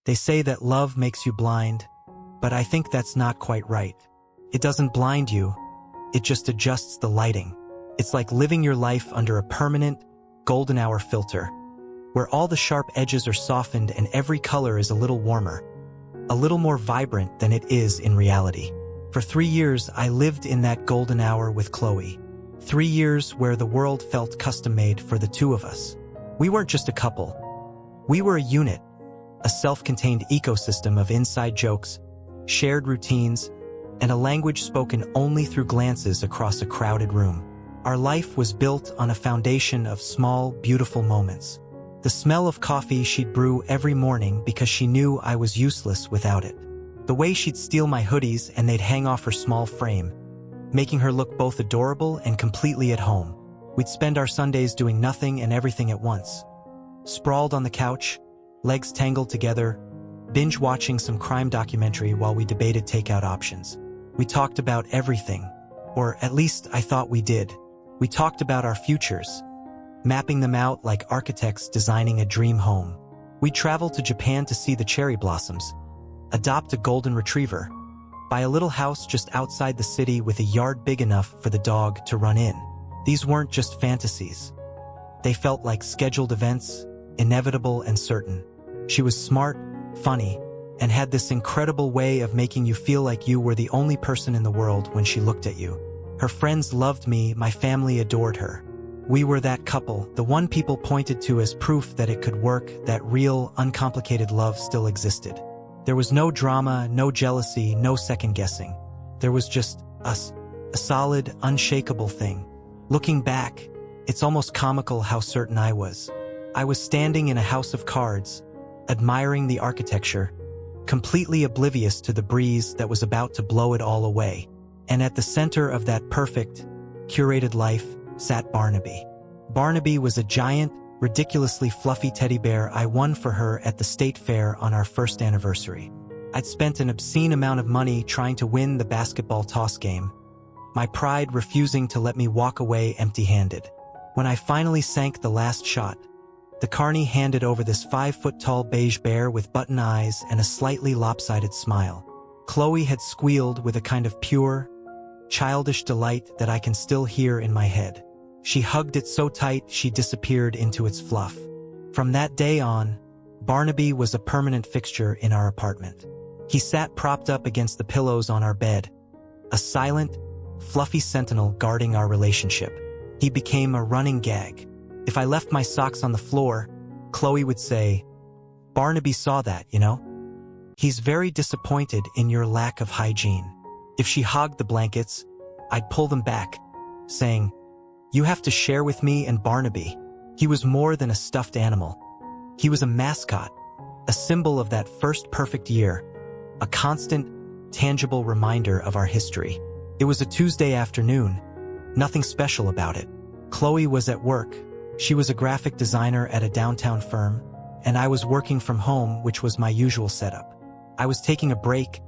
They say that love makes you blind, but I think that's not quite right. It doesn't blind you, it just adjusts the lighting. It's like living your life under a permanent, golden hour filter, where all the sharp edges are softened and every color is a little warmer, a little more vibrant than it is in reality. For 3 years, I lived in that golden hour with Chloe. 3 years where the world felt custom-made for the two of us. We weren't just a couple. We were a unit, a self-contained ecosystem of inside jokes, shared routines, and a language spoken only through glances across a crowded room. Our life was built on a foundation of small, beautiful moments. The smell of coffee she'd brew every morning because she knew I was useless without it. The way she'd steal my hoodies and they'd hang off her small frame, making her look both adorable and completely at home. We'd spend our Sundays doing nothing and everything at once. Sprawled on the couch, legs tangled together, binge-watching some crime documentary while we debated takeout options. We talked about everything, or at least I thought we did. We talked about our futures, mapping them out like architects designing a dream home. We'd travel to Japan to see the cherry blossoms, adopt a golden retriever, buy a little house just outside the city with a yard big enough for the dog to run in. These weren't just fantasies. They felt like scheduled events, inevitable and certain. She was smart, funny, and had this incredible way of making you feel like you were the only person in the world when she looked at you. Her friends loved me, my family adored her. We were that couple, the one people pointed to as proof that it could work, that real, uncomplicated love still existed. There was no drama, no jealousy, no second-guessing. There was just us, a solid, unshakable thing. Looking back, it's almost comical how certain I was. I was standing in a house of cards, admiring the architecture, completely oblivious to the breeze that was about to blow it all away. And at the center of that perfect, curated life sat Barnaby. Barnaby was a giant, ridiculously fluffy teddy bear I won for her at the state fair on our first anniversary. I'd spent an obscene amount of money trying to win the basketball toss game, my pride refusing to let me walk away empty-handed. When I finally sank the last shot, the carney handed over this 5-foot-tall beige bear with button eyes and a slightly lopsided smile. Chloe had squealed with a kind of pure, childish delight that I can still hear in my head. She hugged it so tight she disappeared into its fluff. From that day on, Barnaby was a permanent fixture in our apartment. He sat propped up against the pillows on our bed, a silent, fluffy sentinel guarding our relationship. He became a running gag. If I left my socks on the floor, Chloe would say, "Barnaby saw that, you know? He's very disappointed in your lack of hygiene." If she hogged the blankets, I'd pull them back, saying, "You have to share with me and Barnaby." He was more than a stuffed animal. He was a mascot, a symbol of that first perfect year, a constant, tangible reminder of our history. It was a Tuesday afternoon, nothing special about it. Chloe was at work. She was a graphic designer at a downtown firm, and I was working from home, which was my usual setup. I was taking a break,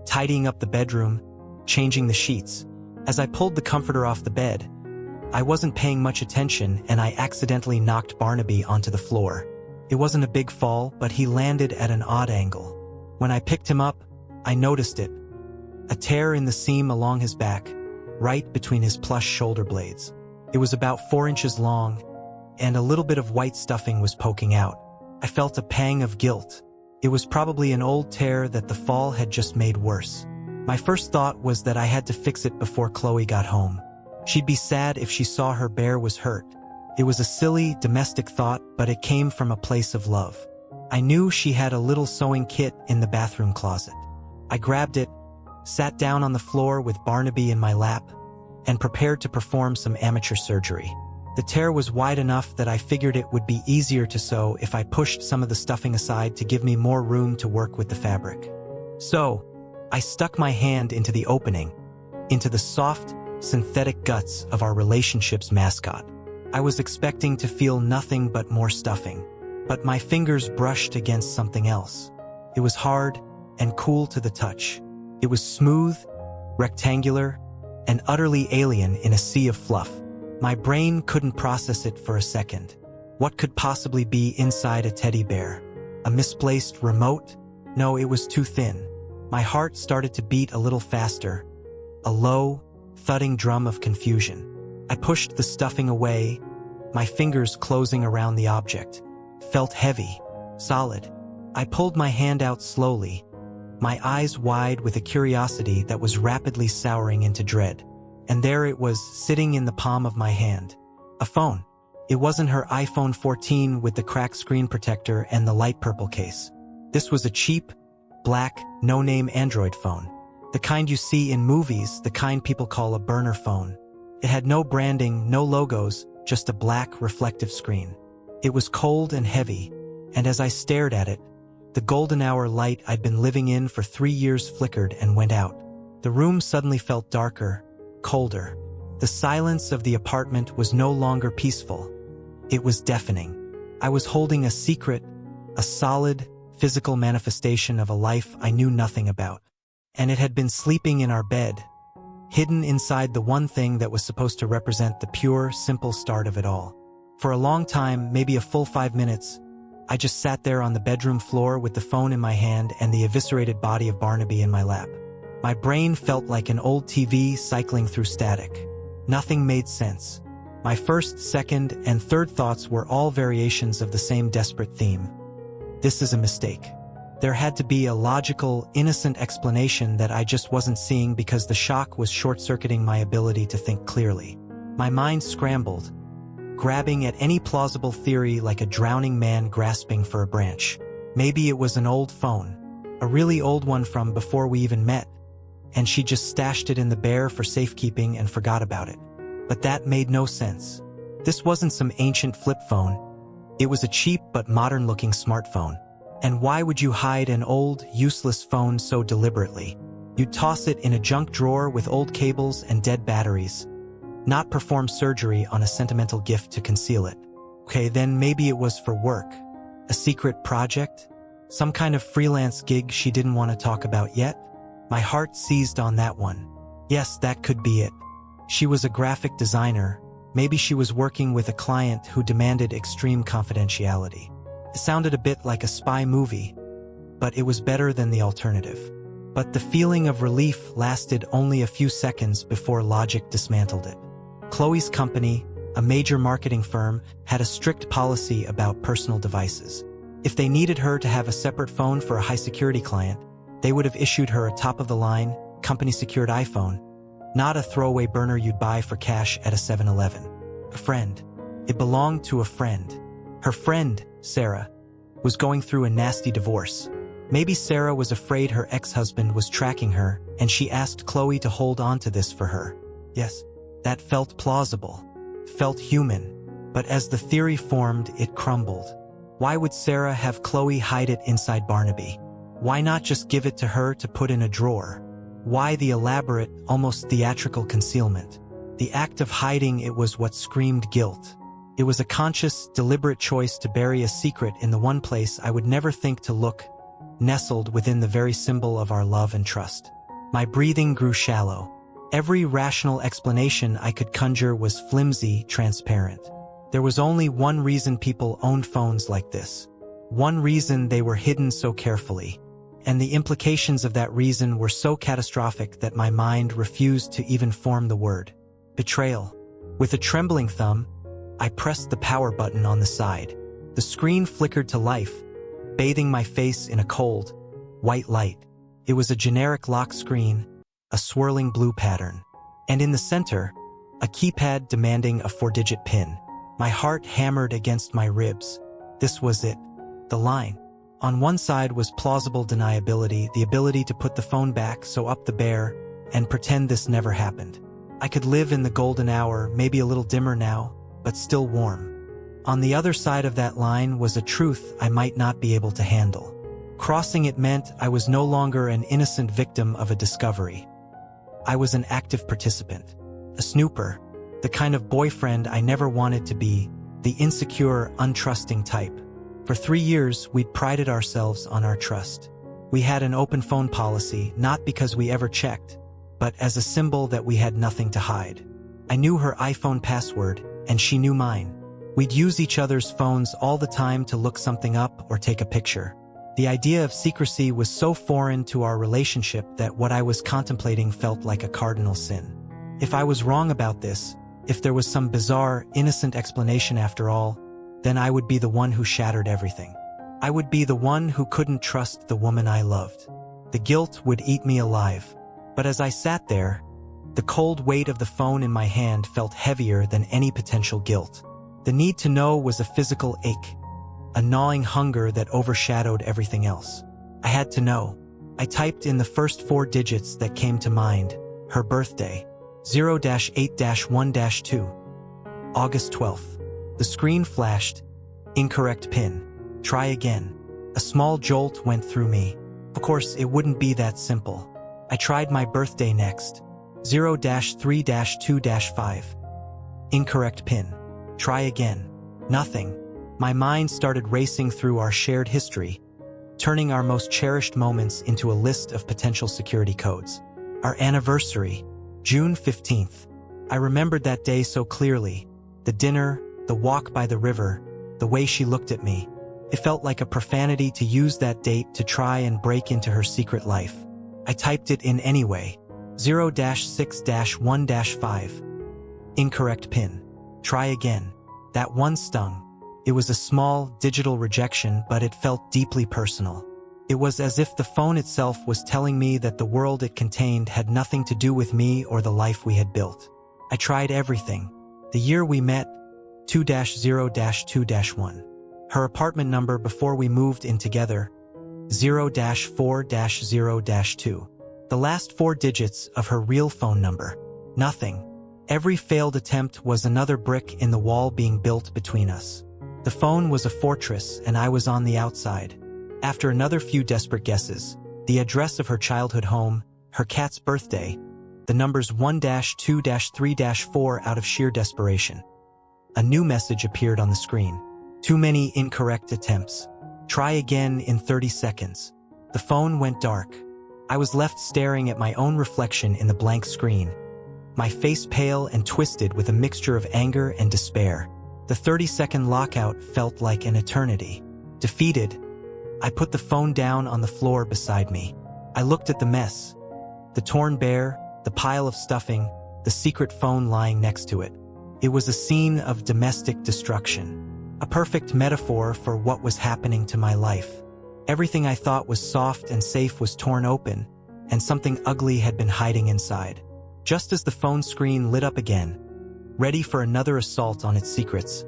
tidying up the bedroom, changing the sheets. As I pulled the comforter off the bed, I wasn't paying much attention and I accidentally knocked Barnaby onto the floor. It wasn't a big fall, but he landed at an odd angle. When I picked him up, I noticed it. A tear in the seam along his back, right between his plush shoulder blades. It was about 4 inches long, and a little bit of white stuffing was poking out. I felt a pang of guilt. It was probably an old tear that the fall had just made worse. My first thought was that I had to fix it before Chloe got home. She'd be sad if she saw her bear was hurt. It was a silly, domestic thought, but it came from a place of love. I knew she had a little sewing kit in the bathroom closet. I grabbed it, sat down on the floor with Barnaby in my lap, and prepared to perform some amateur surgery. The tear was wide enough that I figured it would be easier to sew if I pushed some of the stuffing aside to give me more room to work with the fabric. So, I stuck my hand into the opening, into the soft, synthetic guts of our relationship's mascot. I was expecting to feel nothing but more stuffing, but my fingers brushed against something else. It was hard and cool to the touch. It was smooth, rectangular, and utterly alien in a sea of fluff. My brain couldn't process it for a second. What could possibly be inside a teddy bear? A misplaced remote? No, it was too thin. My heart started to beat a little faster, a low, thudding drum of confusion. I pushed the stuffing away, my fingers closing around the object. Felt heavy, solid. I pulled my hand out slowly, my eyes wide with a curiosity that was rapidly souring into dread. And there it was, sitting in the palm of my hand. A phone. It wasn't her iPhone 14 with the cracked screen protector and the light purple case. This was a cheap, black, no-name Android phone. The kind you see in movies, the kind people call a burner phone. It had no branding, no logos, just a black, reflective screen. It was cold and heavy, and as I stared at it, the golden hour light I'd been living in for 3 years flickered and went out. The room suddenly felt darker, colder. The silence of the apartment was no longer peaceful. It was deafening. I was holding a secret, a solid, physical manifestation of a life I knew nothing about. And it had been sleeping in our bed, hidden inside the one thing that was supposed to represent the pure, simple start of it all. For a long time, maybe a full 5 minutes, I just sat there on the bedroom floor with the phone in my hand and the eviscerated body of Barnaby in my lap. My brain felt like an old TV cycling through static. Nothing made sense. My first, second, and third thoughts were all variations of the same desperate theme. This is a mistake. There had to be a logical, innocent explanation that I just wasn't seeing because the shock was short-circuiting my ability to think clearly. My mind scrambled, grabbing at any plausible theory like a drowning man grasping for a branch. Maybe it was an old phone, a really old one from before we even met, and she just stashed it in the bear for safekeeping and forgot about it. But that made no sense. This wasn't some ancient flip phone. It was a cheap but modern-looking smartphone. And why would you hide an old, useless phone so deliberately? You'd toss it in a junk drawer with old cables and dead batteries, not perform surgery on a sentimental gift to conceal it. Okay, then maybe it was for work. A secret project? Some kind of freelance gig she didn't want to talk about yet? My heart seized on that one. Yes, that could be it. She was a graphic designer. Maybe she was working with a client who demanded extreme confidentiality. It sounded a bit like a spy movie, but it was better than the alternative. But the feeling of relief lasted only a few seconds before logic dismantled it. Chloe's company, a major marketing firm, had a strict policy about personal devices. If they needed her to have a separate phone for a high-security client, they would have issued her a top-of-the-line, company-secured iPhone, not a throwaway burner you'd buy for cash at a 7-Eleven. A friend. It belonged to a friend. Her friend, Sarah, was going through a nasty divorce. Maybe Sarah was afraid her ex-husband was tracking her, and she asked Chloe to hold on to this for her. Yes, that felt plausible, felt human, but as the theory formed, it crumbled. Why would Sarah have Chloe hide it inside Barnaby? Why not just give it to her to put in a drawer? Why the elaborate, almost theatrical concealment? The act of hiding it was what screamed guilt. It was a conscious, deliberate choice to bury a secret in the one place I would never think to look, nestled within the very symbol of our love and trust. My breathing grew shallow. Every rational explanation I could conjure was flimsy, transparent. There was only one reason people owned phones like this. One reason they were hidden so carefully. And the implications of that reason were so catastrophic that my mind refused to even form the word. Betrayal. With a trembling thumb, I pressed the power button on the side. The screen flickered to life, bathing my face in a cold, white light. It was a generic lock screen, a swirling blue pattern. And in the center, a keypad demanding a 4-digit PIN. My heart hammered against my ribs. This was it. The line. On one side was plausible deniability, the ability to put the phone back, so up the bear, and pretend this never happened. I could live in the golden hour, maybe a little dimmer now, but still warm. On the other side of that line was a truth I might not be able to handle. Crossing it meant I was no longer an innocent victim of a discovery. I was an active participant, a snooper, the kind of boyfriend I never wanted to be, the insecure, untrusting type. For 3 years, we'd prided ourselves on our trust. We had an open phone policy, not because we ever checked, but as a symbol that we had nothing to hide. I knew her iPhone password, and she knew mine. We'd use each other's phones all the time to look something up or take a picture. The idea of secrecy was so foreign to our relationship that what I was contemplating felt like a cardinal sin. If I was wrong about this, if there was some bizarre, innocent explanation after all, then I would be the one who shattered everything. I would be the one who couldn't trust the woman I loved. The guilt would eat me alive. But as I sat there, the cold weight of the phone in my hand felt heavier than any potential guilt. The need to know was a physical ache, a gnawing hunger that overshadowed everything else. I had to know. I typed in the first 4 digits that came to mind: her birthday, 0-8-1-2, August 12th. The screen flashed, incorrect PIN. Try again. A small jolt went through me. Of course, it wouldn't be that simple. I tried my birthday next, 0-3-2-5. Incorrect PIN. Try again. Nothing. My mind started racing through our shared history, turning our most cherished moments into a list of potential security codes. Our anniversary, June 15th. I remembered that day so clearly. The dinner, the walk by the river, the way she looked at me. It felt like a profanity to use that date to try and break into her secret life. I typed it in anyway, 0-6-1-5. Incorrect PIN. Try again. That one stung. It was a small, digital rejection, but it felt deeply personal. It was as if the phone itself was telling me that the world it contained had nothing to do with me or the life we had built. I tried everything. The year we met, 2-0-2-1. Her apartment number before we moved in together, 0-4-0-2. The last 4 digits of her real phone number. Nothing. Every failed attempt was another brick in the wall being built between us. The phone was a fortress and I was on the outside. After another few desperate guesses, the address of her childhood home, her cat's birthday, the numbers 1-2-3-4 out of sheer desperation. A new message appeared on the screen. Too many incorrect attempts. Try again in 30 seconds. The phone went dark. I was left staring at my own reflection in the blank screen, my face pale and twisted with a mixture of anger and despair. The 30-second lockout felt like an eternity. Defeated, I put the phone down on the floor beside me. I looked at the mess. The torn bear, the pile of stuffing, the secret phone lying next to it. It was a scene of domestic destruction. A perfect metaphor for what was happening to my life. Everything I thought was soft and safe was torn open, and something ugly had been hiding inside. Just as the phone screen lit up again, ready for another assault on its secrets,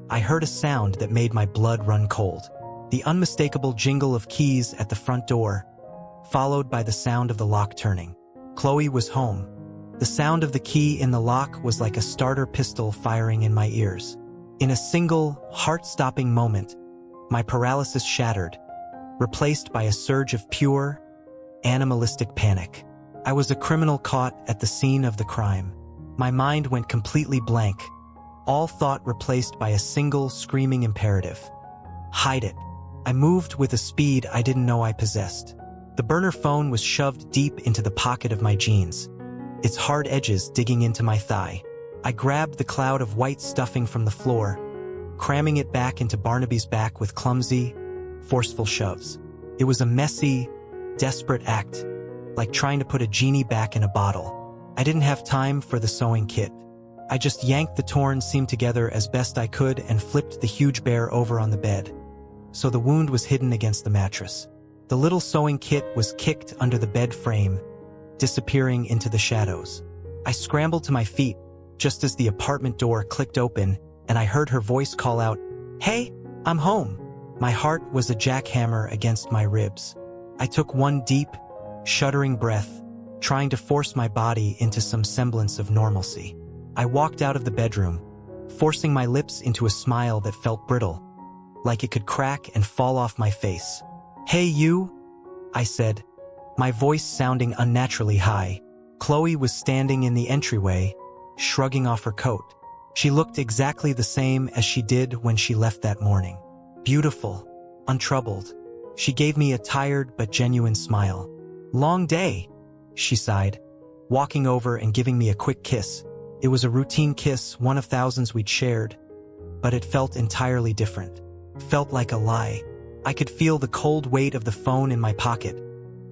I heard a sound that made my blood run cold. The unmistakable jingle of keys at the front door, followed by the sound of the lock turning. Chloe was home. The sound of the key in the lock was like a starter pistol firing in my ears. In a single, heart-stopping moment, my paralysis shattered, replaced by a surge of pure, animalistic panic. I was a criminal caught at the scene of the crime. My mind went completely blank, all thought replaced by a single, screaming imperative. Hide it. I moved with a speed I didn't know I possessed. The burner phone was shoved deep into the pocket of my jeans, its hard edges digging into my thigh. I grabbed the cloud of white stuffing from the floor, cramming it back into Barnaby's back with clumsy, forceful shoves. It was a messy, desperate act, like trying to put a genie back in a bottle. I didn't have time for the sewing kit. I just yanked the torn seam together as best I could and flipped the huge bear over on the bed, so the wound was hidden against the mattress. The little sewing kit was kicked under the bed frame, disappearing into the shadows. I scrambled to my feet, just as the apartment door clicked open and I heard her voice call out, "Hey, I'm home." My heart was a jackhammer against my ribs. I took one deep, shuddering breath, trying to force my body into some semblance of normalcy. I walked out of the bedroom, forcing my lips into a smile that felt brittle, like it could crack and fall off my face. "Hey you," I said, my voice sounding unnaturally high. Chloe was standing in the entryway, shrugging off her coat. She looked exactly the same as she did when she left that morning. Beautiful, untroubled. She gave me a tired but genuine smile. "Long day," she sighed, walking over and giving me a quick kiss. It was a routine kiss, one of thousands we'd shared, but it felt entirely different. Felt like a lie. I could feel the cold weight of the phone in my pocket,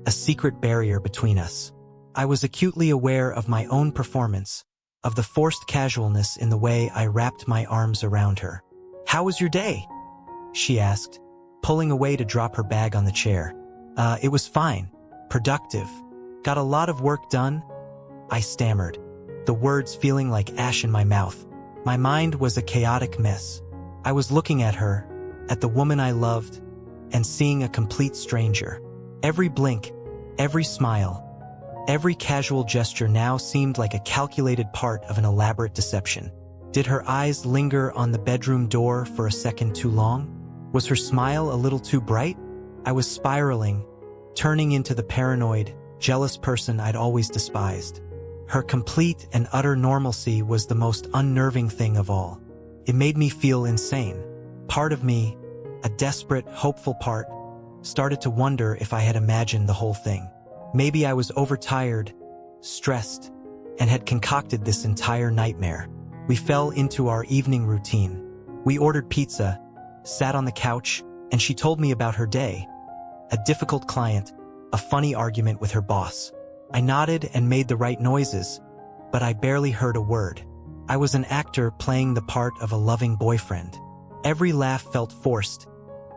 a secret barrier between us. I was acutely aware of my own performance, of the forced casualness in the way I wrapped my arms around her. "How was your day?" she asked, pulling away to drop her bag on the chair. It was fine. Productive. Got a lot of work done?" I stammered, the words feeling like ash in my mouth. My mind was a chaotic mess. I was looking at her, at the woman I loved, and seeing a complete stranger. Every blink, every smile, every casual gesture now seemed like a calculated part of an elaborate deception. Did her eyes linger on the bedroom door for a second too long? Was her smile a little too bright? I was spiraling, turning into the paranoid, jealous person I'd always despised. Her complete and utter normalcy was the most unnerving thing of all. It made me feel insane. Part of me, a desperate, hopeful part, started to wonder if I had imagined the whole thing. Maybe I was overtired, stressed, and had concocted this entire nightmare. We fell into our evening routine. We ordered pizza, sat on the couch, and she told me about her day. A difficult client, a funny argument with her boss. I nodded and made the right noises, but I barely heard a word. I was an actor playing the part of a loving boyfriend. Every laugh felt forced.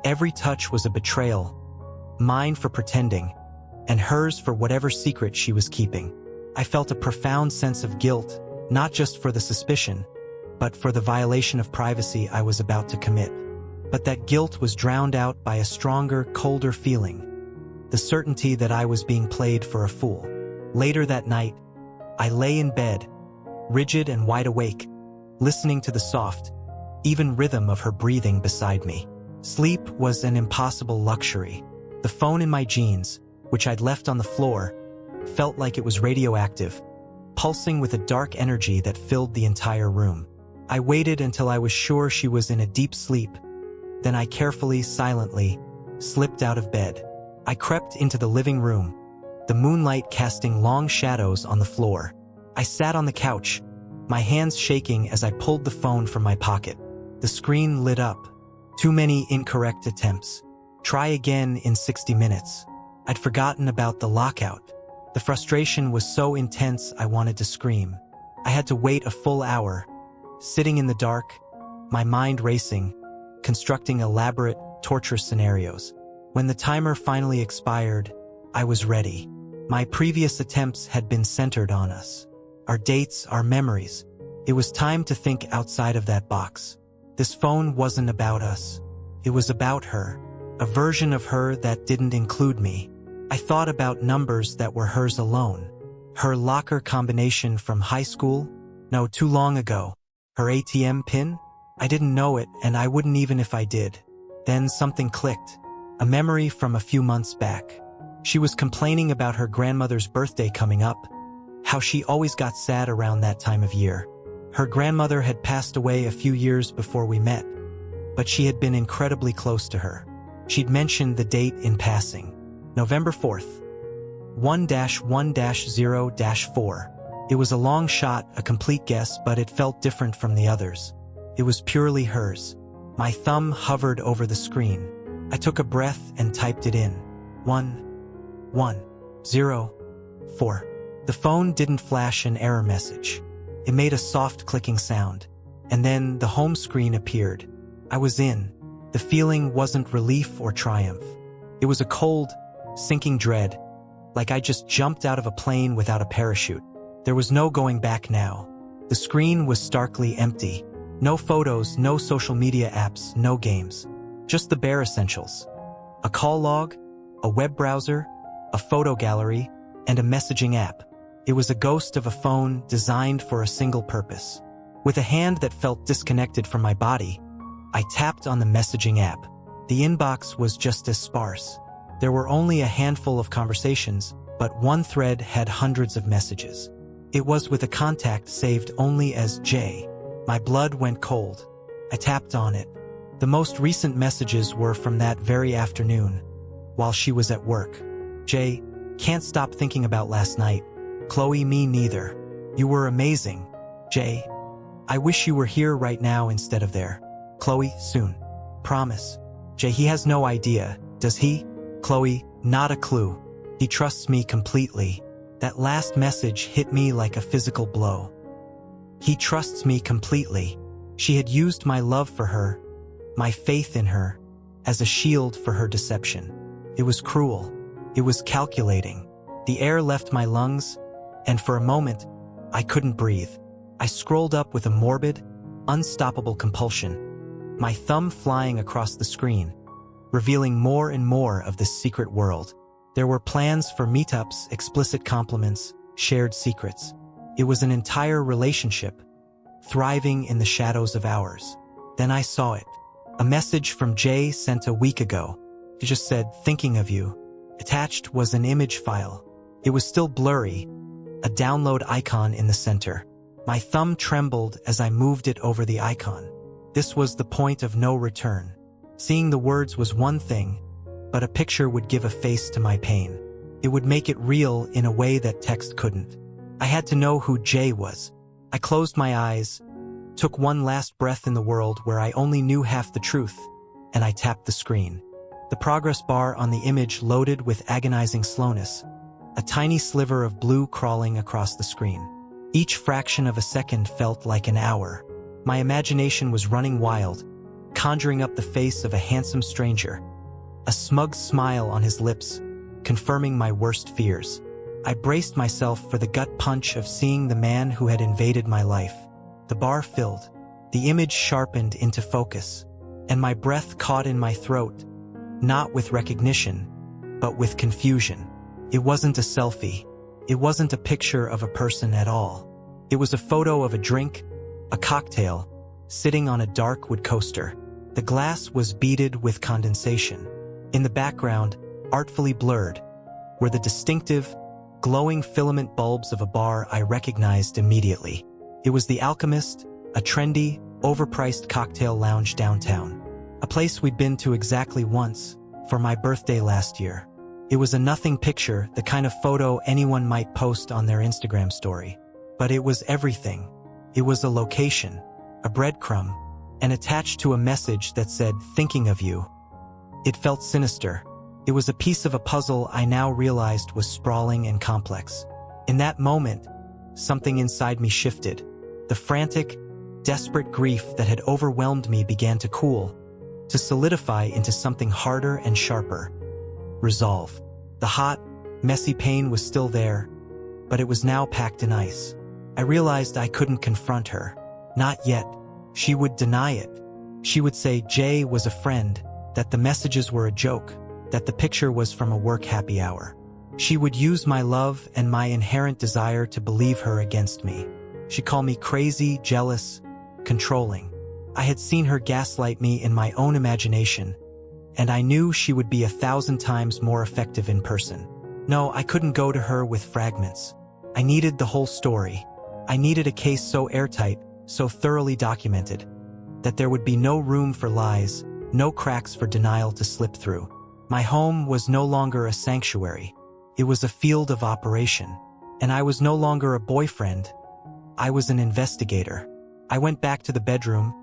Every touch was a betrayal. Mine for pretending, and hers for whatever secret she was keeping. I felt a profound sense of guilt, not just for the suspicion, but for the violation of privacy I was about to commit. But that guilt was drowned out by a stronger, colder feeling, the certainty that I was being played for a fool. Later that night, I lay in bed, rigid and wide awake, listening to the soft, even rhythm of her breathing beside me. Sleep was an impossible luxury. The phone in my jeans, which I'd left on the floor, felt like it was radioactive, pulsing with a dark energy that filled the entire room. I waited until I was sure she was in a deep sleep. Then I carefully, silently, slipped out of bed. I crept into the living room, the moonlight casting long shadows on the floor. I sat on the couch, my hands shaking as I pulled the phone from my pocket. The screen lit up. Too many incorrect attempts. Try again in 60 minutes. I'd forgotten about the lockout. The frustration was so intense I wanted to scream. I had to wait a full hour, sitting in the dark, my mind racing, constructing elaborate, torturous scenarios. When the timer finally expired, I was ready. My previous attempts had been centered on us. Our dates, our memories. It was time to think outside of that box. This phone wasn't about us. It was about her, a version of her that didn't include me. I thought about numbers that were hers alone. Her locker combination from high school? No, too long ago. Her ATM pin? I didn't know it, and I wouldn't even if I did. Then something clicked. A memory from a few months back. She was complaining about her grandmother's birthday coming up, how she always got sad around that time of year. Her grandmother had passed away a few years before we met, but she had been incredibly close to her. She'd mentioned the date in passing. November 4th. 1-1-0-4. It was a long shot, a complete guess, but it felt different from the others. It was purely hers. My thumb hovered over the screen. I took a breath and typed it in. 1-1-0-4. The phone didn't flash an error message. It made a soft clicking sound. And then the home screen appeared. I was in. The feeling wasn't relief or triumph. It was a cold, sinking dread, like I just jumped out of a plane without a parachute. There was no going back now. The screen was starkly empty. No photos, no social media apps, no games. Just the bare essentials. A call log, a web browser, a photo gallery, and a messaging app. It was a ghost of a phone designed for a single purpose. With a hand that felt disconnected from my body, I tapped on the messaging app. The inbox was just as sparse. There were only a handful of conversations, but one thread had hundreds of messages. It was with a contact saved only as J. My blood went cold. I tapped on it. The most recent messages were from that very afternoon, while she was at work. J, can't stop thinking about last night. Chloe, me neither. You were amazing. J, I wish you were here right now instead of there. Chloe, soon. Promise. Jay, he has no idea, does he? Chloe, not a clue. He trusts me completely. That last message hit me like a physical blow. He trusts me completely. She had used my love for her, my faith in her, as a shield for her deception. It was cruel. It was calculating. The air left my lungs, and for a moment, I couldn't breathe. I scrolled up with a morbid, unstoppable compulsion, my thumb flying across the screen, revealing more and more of this secret world. There were plans for meetups, explicit compliments, shared secrets. It was an entire relationship, thriving in the shadows of ours. Then I saw it. A message from Jay sent a week ago. He just said, "Thinking of you." Attached was an image file. It was still blurry, a download icon in the center. My thumb trembled as I moved it over the icon. This was the point of no return. Seeing the words was one thing, but a picture would give a face to my pain. It would make it real in a way that text couldn't. I had to know who Jay was. I closed my eyes, took one last breath in the world where I only knew half the truth, and I tapped the screen. The progress bar on the image loaded with agonizing slowness, a tiny sliver of blue crawling across the screen. Each fraction of a second felt like an hour. My imagination was running wild, conjuring up the face of a handsome stranger, a smug smile on his lips, confirming my worst fears. I braced myself for the gut punch of seeing the man who had invaded my life. The bar filled, the image sharpened into focus, and my breath caught in my throat, not with recognition, but with confusion. It wasn't a selfie. It wasn't a picture of a person at all. It was a photo of a drink, a cocktail, sitting on a dark wood coaster. The glass was beaded with condensation. In the background, artfully blurred, were the distinctive, glowing filament bulbs of a bar I recognized immediately. It was The Alchemist, a trendy, overpriced cocktail lounge downtown. A place we'd been to exactly once, for my birthday last year. It was a nothing picture, the kind of photo anyone might post on their Instagram story. But it was everything. It was a location, a breadcrumb, and attached to a message that said, "Thinking of you." It felt sinister. It was a piece of a puzzle I now realized was sprawling and complex. In that moment, something inside me shifted. The frantic, desperate grief that had overwhelmed me began to cool, to solidify into something harder and sharper. Resolve. The hot, messy pain was still there, but it was now packed in ice. I realized I couldn't confront her. Not yet. She would deny it. She would say Jay was a friend, that the messages were a joke, that the picture was from a work happy hour. She would use my love and my inherent desire to believe her against me. She'd call me crazy, jealous, controlling. I had seen her gaslight me in my own imagination, and I knew she would be 1,000 times more effective in person. No, I couldn't go to her with fragments. I needed the whole story. I needed a case so airtight, so thoroughly documented, that there would be no room for lies, no cracks for denial to slip through. My home was no longer a sanctuary. It was a field of operation. And I was no longer a boyfriend. I was an investigator. I went back to the bedroom,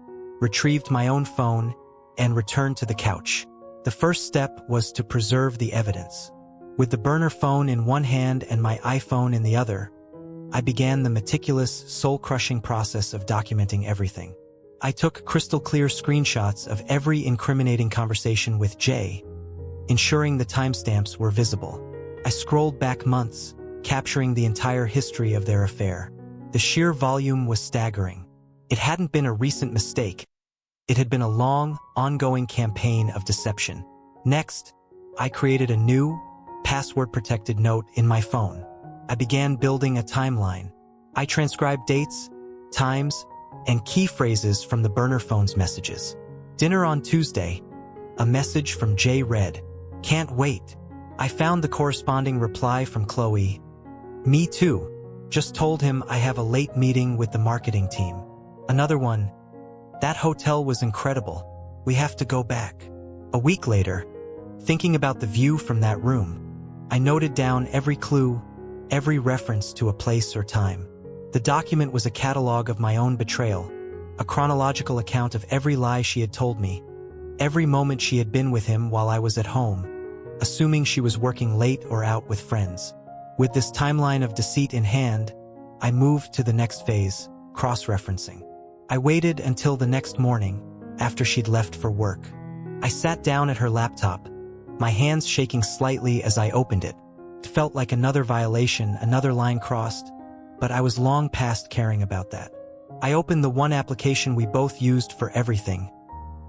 retrieved my own phone, and returned to the couch. The first step was to preserve the evidence. With the burner phone in one hand and my iPhone in the other, I began the meticulous, soul-crushing process of documenting everything. I took crystal-clear screenshots of every incriminating conversation with Jay, ensuring the timestamps were visible. I scrolled back months, capturing the entire history of their affair. The sheer volume was staggering. It hadn't been a recent mistake. It had been a long, ongoing campaign of deception. Next, I created a new, password-protected note in my phone. I began building a timeline. I transcribed dates, times, and key phrases from the burner phone's messages. Dinner on Tuesday. A message from Jay read, "Can't wait." I found the corresponding reply from Chloe. "Me too. Just told him I have a late meeting with the marketing team." Another one. "That hotel was incredible. We have to go back." A week later, thinking about the view from that room, I noted down every clue, every reference to a place or time. The document was a catalog of my own betrayal, a chronological account of every lie she had told me, every moment she had been with him while I was at home, assuming she was working late or out with friends. With this timeline of deceit in hand, I moved to the next phase, cross-referencing. I waited until the next morning, after she'd left for work. I sat down at her laptop, my hands shaking slightly as I opened it. It felt like another violation, another line crossed, but I was long past caring about that. I opened the one application we both used for everything,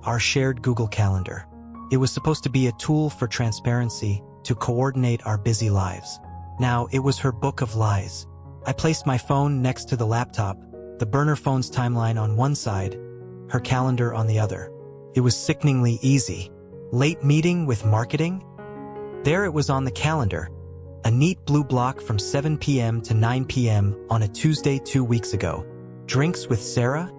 our shared Google Calendar. It was supposed to be a tool for transparency, to coordinate our busy lives. Now, it was her book of lies. I placed my phone next to the laptop, the burner phone's timeline on one side, her calendar on the other. It was sickeningly easy. Late meeting with marketing? There it was on the calendar. A neat blue block from 7 p.m. to 9 p.m. on a Tuesday 2 weeks ago. Drinks with Sarah?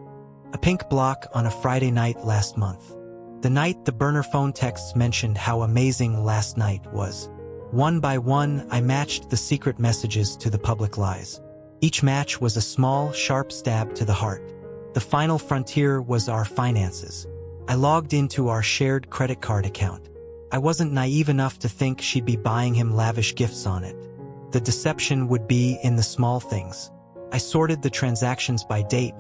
A pink block on a Friday night last month. The night the burner phone texts mentioned how amazing last night was. One by one, I matched the secret messages to the public lies. Each match was a small, sharp stab to the heart. The final frontier was our finances. I logged into our shared credit card account. I wasn't naive enough to think she'd be buying him lavish gifts on it. The deception would be in the small things. I sorted the transactions by date,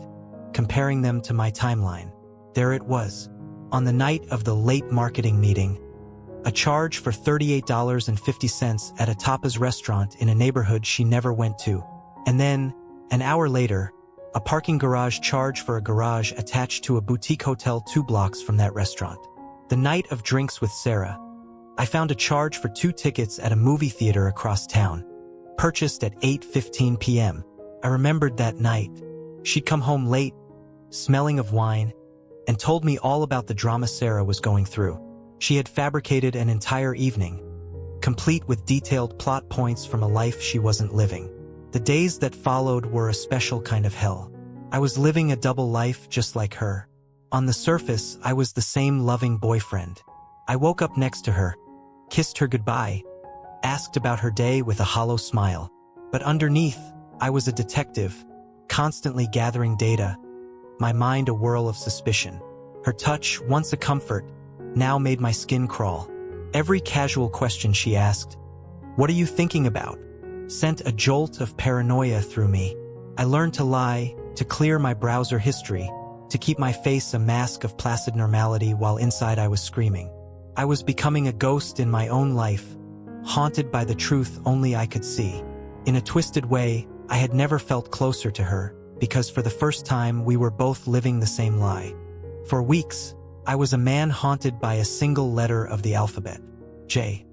comparing them to my timeline. There it was. On the night of the late marketing meeting, a charge for $38.50 at a tapas restaurant in a neighborhood she never went to. And then, an hour later, a parking garage charge for a garage attached to a boutique hotel 2 blocks from that restaurant. The night of drinks with Sarah, I found a charge for 2 tickets at a movie theater across town, purchased at 8:15 p.m. I remembered that night. She'd come home late, smelling of wine, and told me all about the drama Sarah was going through. She had fabricated an entire evening, complete with detailed plot points from a life she wasn't living. The days that followed were a special kind of hell. I was living a double life just like her. On the surface, I was the same loving boyfriend. I woke up next to her, kissed her goodbye, asked about her day with a hollow smile. But underneath, I was a detective, constantly gathering data, my mind a whirl of suspicion. Her touch, once a comfort, now made my skin crawl. Every casual question she asked, "What are you thinking about?" sent a jolt of paranoia through me. I learned to lie, to clear my browser history, to keep my face a mask of placid normality while inside I was screaming. I was becoming a ghost in my own life, haunted by the truth only I could see. In a twisted way, I had never felt closer to her, because for the first time we were both living the same lie. For weeks, I was a man haunted by a single letter of the alphabet, J.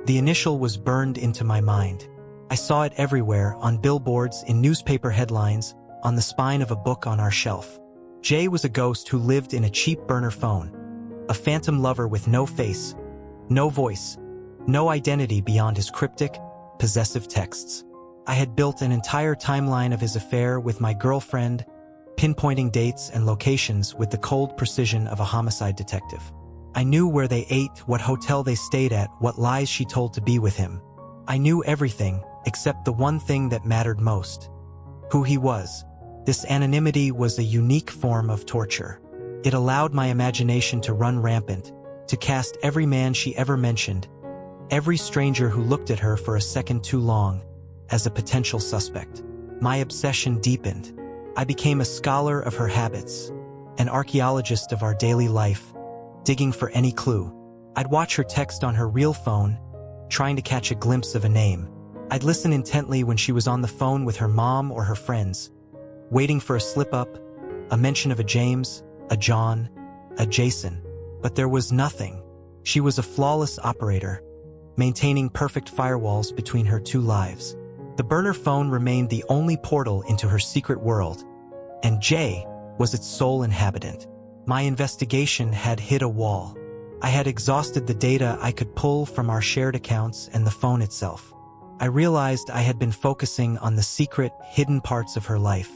The initial was burned into my mind. I saw it everywhere, on billboards, in newspaper headlines, on the spine of a book on our shelf. J was a ghost who lived in a cheap burner phone, a phantom lover with no face, no voice, no identity beyond his cryptic, possessive texts. I had built an entire timeline of his affair with my girlfriend, pinpointing dates and locations with the cold precision of a homicide detective. I knew where they ate, what hotel they stayed at, what lies she told to be with him. I knew everything, except the one thing that mattered most: who he was. This anonymity was a unique form of torture. It allowed my imagination to run rampant, to cast every man she ever mentioned, every stranger who looked at her for a second too long, as a potential suspect. My obsession deepened. I became a scholar of her habits, an archaeologist of our daily life, digging for any clue. I'd watch her text on her real phone, trying to catch a glimpse of a name. I'd listen intently when she was on the phone with her mom or her friends, waiting for a slip-up, a mention of a James, a John, a Jason. But there was nothing. She was a flawless operator, maintaining perfect firewalls between her two lives. The burner phone remained the only portal into her secret world, and Jay was its sole inhabitant. My investigation had hit a wall. I had exhausted the data I could pull from our shared accounts and the phone itself. I realized I had been focusing on the secret, hidden parts of her life.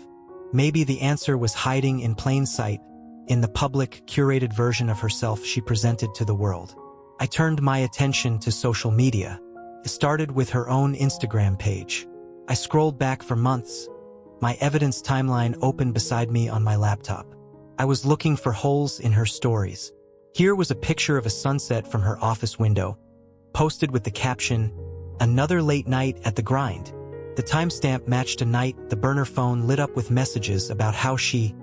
Maybe the answer was hiding in plain sight, in the public, curated version of herself she presented to the world. I turned my attention to social media. It started with her own Instagram page. I scrolled back for months, my evidence timeline open beside me on my laptop. I was looking for holes in her stories, Here was a picture of a sunset from her office window, posted with the caption, "Another late night at the grind." The timestamp matched a night the burner phone lit up with messages about how she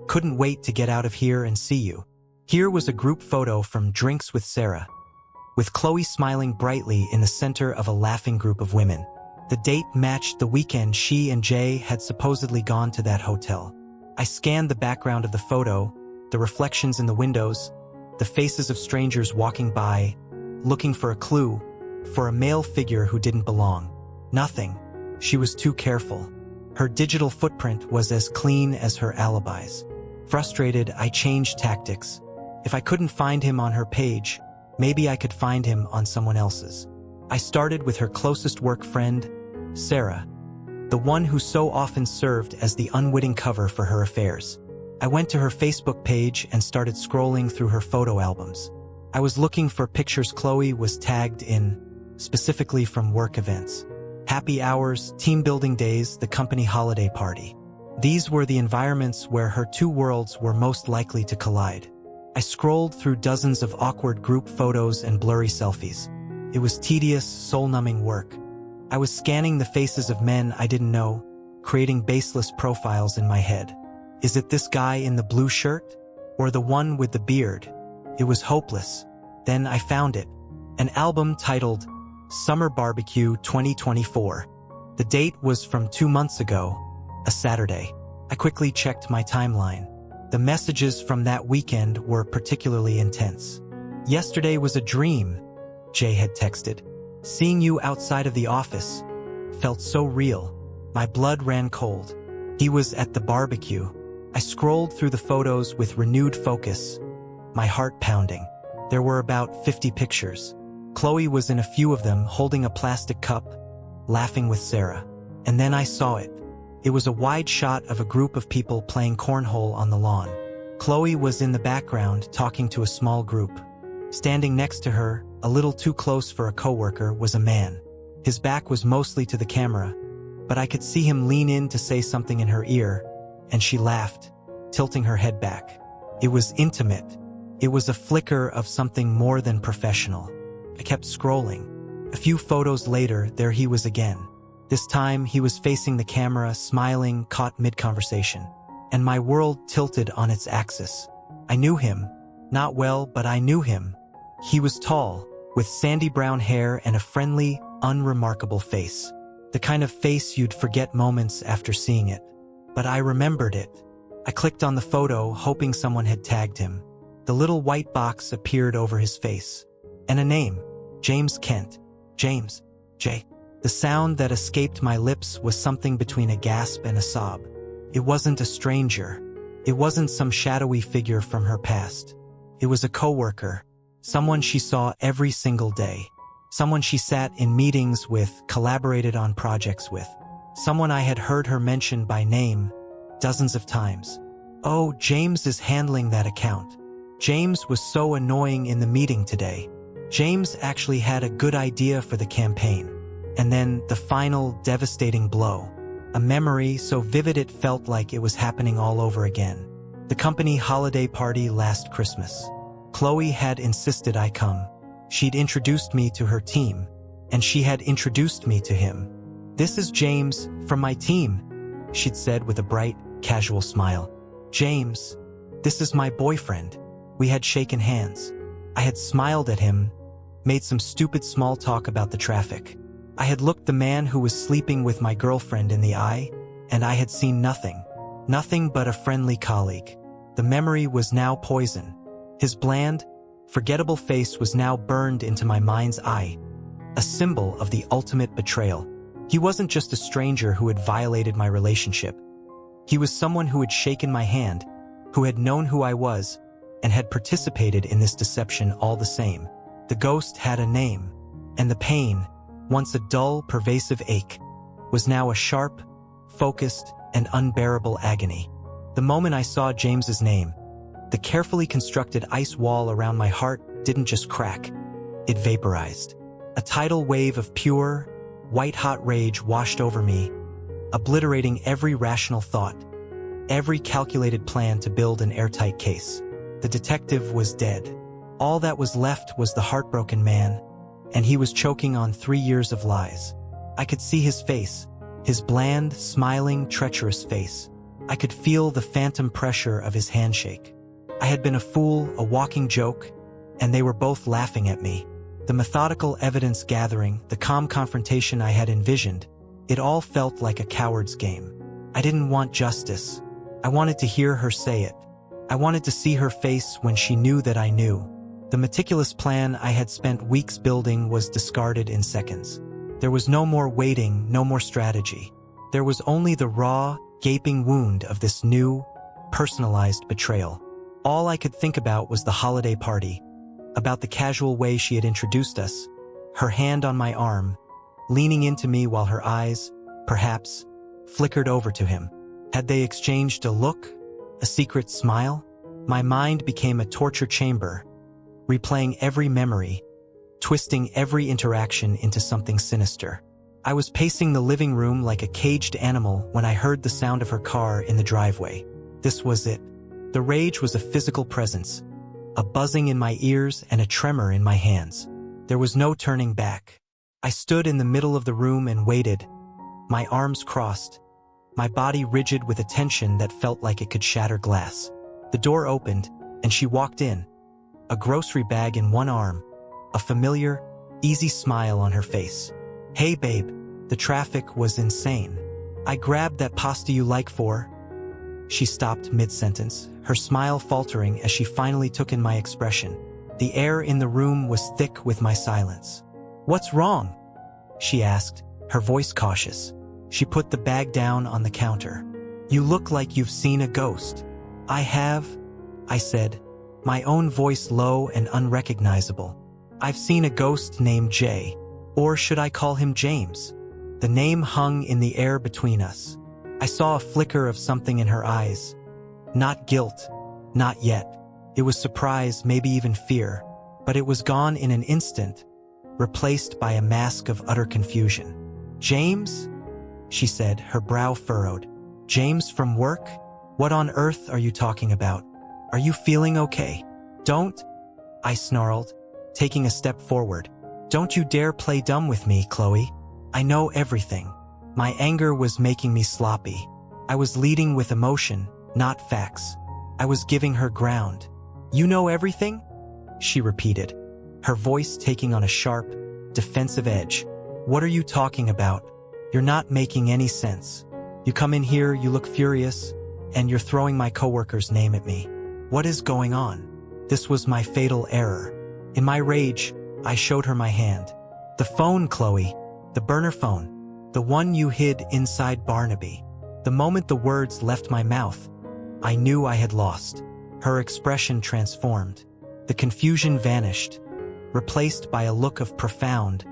couldn't wait to get out of here and see you. Here was a group photo from Drinks with Sarah, with Chloe smiling brightly in the center of a laughing group of women. The date matched the weekend she and Jay had supposedly gone to that hotel. I scanned the background of the photo, the reflections in the windows, the faces of strangers walking by, looking for a clue, for a male figure who didn't belong. Nothing. She was too careful. Her digital footprint was as clean as her alibis. Frustrated, I changed tactics. If I couldn't find him on her page, maybe I could find him on someone else's. I started with her closest work friend, Sarah, the one who so often served as the unwitting cover for her affairs. I went to her Facebook page and started scrolling through her photo albums. I was looking for pictures Chloe was tagged in, specifically from work events. Happy hours, team building days, the company holiday party. These were the environments where her two worlds were most likely to collide. I scrolled through dozens of awkward group photos and blurry selfies. It was tedious, soul-numbing work. I was scanning the faces of men I didn't know, creating baseless profiles in my head. Is it this guy in the blue shirt? Or the one with the beard? It was hopeless. Then I found it. An album titled Summer Barbecue 2024. The date was from 2 months ago, a Saturday. I quickly checked my timeline. The messages from that weekend were particularly intense. "Yesterday was a dream," Jay had texted. "Seeing you outside of the office felt so real." My blood ran cold. He was at the barbecue. I scrolled through the photos with renewed focus, my heart pounding. There were about 50 pictures. Chloe was in a few of them, holding a plastic cup, laughing with Sarah. And then I saw it. It was a wide shot of a group of people playing cornhole on the lawn. Chloe was in the background talking to a small group. Standing next to her, a little too close for a coworker, was a man. His back was mostly to the camera, but I could see him lean in to say something in her ear, and she laughed, tilting her head back. It was intimate. It was a flicker of something more than professional. I kept scrolling. A few photos later, there he was again. This time, he was facing the camera, smiling, caught mid-conversation. And my world tilted on its axis. I knew him. Not well, but I knew him. He was tall, with sandy brown hair and a friendly, unremarkable face. The kind of face you'd forget moments after seeing it. But I remembered it. I clicked on the photo, hoping someone had tagged him. The little white box appeared over his face. And a name. James Kent. James. J. The sound that escaped my lips was something between a gasp and a sob. It wasn't a stranger. It wasn't some shadowy figure from her past. It was a coworker. Someone she saw every single day. Someone she sat in meetings with, collaborated on projects with. Someone I had heard her mention by name dozens of times. Oh, James is handling that account. James was so annoying in the meeting today. James actually had a good idea for the campaign. And then the final devastating blow. A memory so vivid it felt like it was happening all over again. The company holiday party last Christmas. Chloe had insisted I come. She'd introduced me to her team, and she had introduced me to him. "This is James, from my team," she'd said with a bright, casual smile. "James, this is my boyfriend." We had shaken hands. I had smiled at him, made some stupid small talk about the traffic. I had looked the man who was sleeping with my girlfriend in the eye, and I had seen nothing. Nothing but a friendly colleague. The memory was now poison. His bland, forgettable face was now burned into my mind's eye, a symbol of the ultimate betrayal. He wasn't just a stranger who had violated my relationship. He was someone who had shaken my hand, who had known who I was, and had participated in this deception all the same. The ghost had a name, and the pain, once a dull, pervasive ache, was now a sharp, focused, and unbearable agony. The moment I saw James's name, the carefully constructed ice wall around my heart didn't just crack, it vaporized. A tidal wave of pure, white-hot rage washed over me, obliterating every rational thought, every calculated plan to build an airtight case. The detective was dead. All that was left was the heartbroken man, and he was choking on 3 years of lies. I could see his face, his bland, smiling, treacherous face. I could feel the phantom pressure of his handshake. I had been a fool, a walking joke, and they were both laughing at me. The methodical evidence gathering, the calm confrontation I had envisioned, it all felt like a coward's game. I didn't want justice. I wanted to hear her say it. I wanted to see her face when she knew that I knew. The meticulous plan I had spent weeks building was discarded in seconds. There was no more waiting, no more strategy. There was only the raw, gaping wound of this new, personalized betrayal. All I could think about was the holiday party, about the casual way she had introduced us, her hand on my arm, leaning into me while her eyes, perhaps, flickered over to him. Had they exchanged a look, a secret smile? My mind became a torture chamber, replaying every memory, twisting every interaction into something sinister. I was pacing the living room like a caged animal when I heard the sound of her car in the driveway. This was it. The rage was a physical presence, a buzzing in my ears and a tremor in my hands. There was no turning back. I stood in the middle of the room and waited, my arms crossed, my body rigid with a tension that felt like it could shatter glass. The door opened, and she walked in, a grocery bag in one arm, a familiar, easy smile on her face. "Hey babe, the traffic was insane. I grabbed that pasta you like for..." She stopped mid-sentence, her smile faltering as she finally took in my expression. The air in the room was thick with my silence. "What's wrong?" she asked, her voice cautious. She put the bag down on the counter. "You look like you've seen a ghost." "I have," I said, my own voice low and unrecognizable. "I've seen a ghost named Jay. Or should I call him James?" The name hung in the air between us. I saw a flicker of something in her eyes. Not guilt, not yet. It was surprise, maybe even fear. But it was gone in an instant, replaced by a mask of utter confusion. "James?" she said, her brow furrowed. "James from work? What on earth are you talking about? Are you feeling okay?" "Don't," I snarled, taking a step forward. "Don't you dare play dumb with me, Chloe. I know everything." My anger was making me sloppy. I was leading with emotion, not facts. I was giving her ground. "You know everything?" she repeated, her voice taking on a sharp, defensive edge. "What are you talking about? You're not making any sense. You come in here, you look furious, and you're throwing my coworker's name at me. What is going on?" This was my fatal error. In my rage, I showed her my hand. "The phone, Chloe. The burner phone. The one you hid inside Barnaby." The moment the words left my mouth, I knew I had lost. Her expression transformed. The confusion vanished, replaced by a look of profound,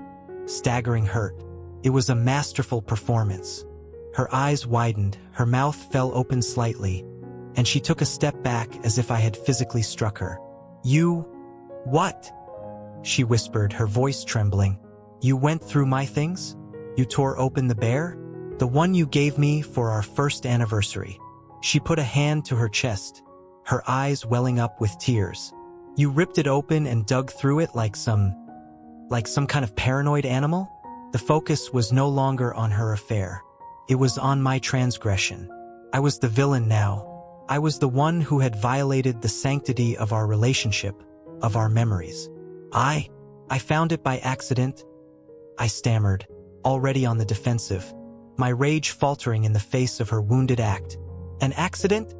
staggering hurt. It was a masterful performance. Her eyes widened, her mouth fell open slightly, and she took a step back as if I had physically struck her. "You... what?" she whispered, her voice trembling. "You went through my things? You tore open the bear? The one you gave me for our first anniversary." She put a hand to her chest, her eyes welling up with tears. "You ripped it open and dug through it like some kind of paranoid animal?" The focus was no longer on her affair. It was on my transgression. I was the villain now. I was the one who had violated the sanctity of our relationship, of our memories. I found it by accident," I stammered, already on the defensive, my rage faltering in the face of her wounded act. "An accident?"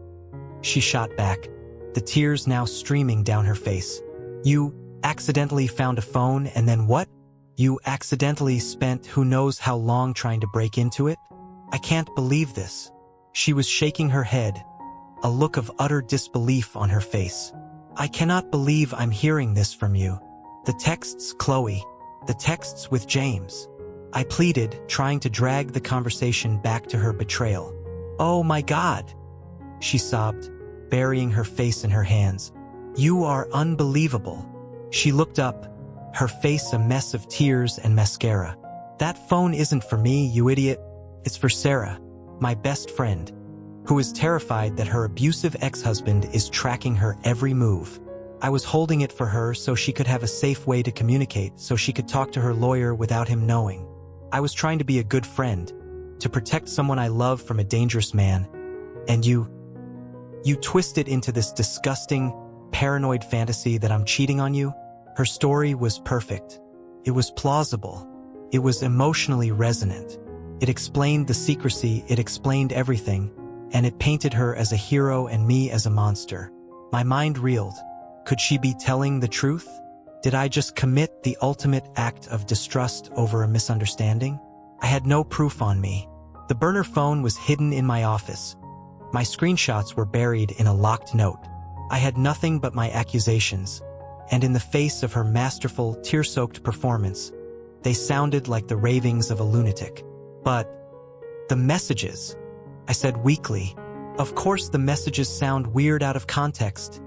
she shot back, the tears now streaming down her face. "You accidentally found a phone and then what? You accidentally spent who knows how long trying to break into it? I can't believe this." She was shaking her head, a look of utter disbelief on her face. "I cannot believe I'm hearing this from you. The texts, Chloe. The texts with James." I pleaded, trying to drag the conversation back to her betrayal. "Oh my God," she sobbed, burying her face in her hands. "You are unbelievable." She looked up, her face a mess of tears and mascara. "That phone isn't for me, you idiot. It's for Sarah, my best friend, who is terrified that her abusive ex-husband is tracking her every move." I was holding it for her so she could have a safe way to communicate, so she could talk to her lawyer without him knowing. I was trying to be a good friend, to protect someone I love from a dangerous man. And you twist it into this disgusting, paranoid fantasy that I'm cheating on you? Her story was perfect. It was plausible. It was emotionally resonant. It explained the secrecy, it explained everything, and it painted her as a hero and me as a monster. My mind reeled. Could she be telling the truth? Did I just commit the ultimate act of distrust over a misunderstanding? I had no proof on me. The burner phone was hidden in my office. My screenshots were buried in a locked note. I had nothing but my accusations, and in the face of her masterful, tear-soaked performance, they sounded like the ravings of a lunatic. But the messages, I said weakly. Of course the messages sound weird out of context,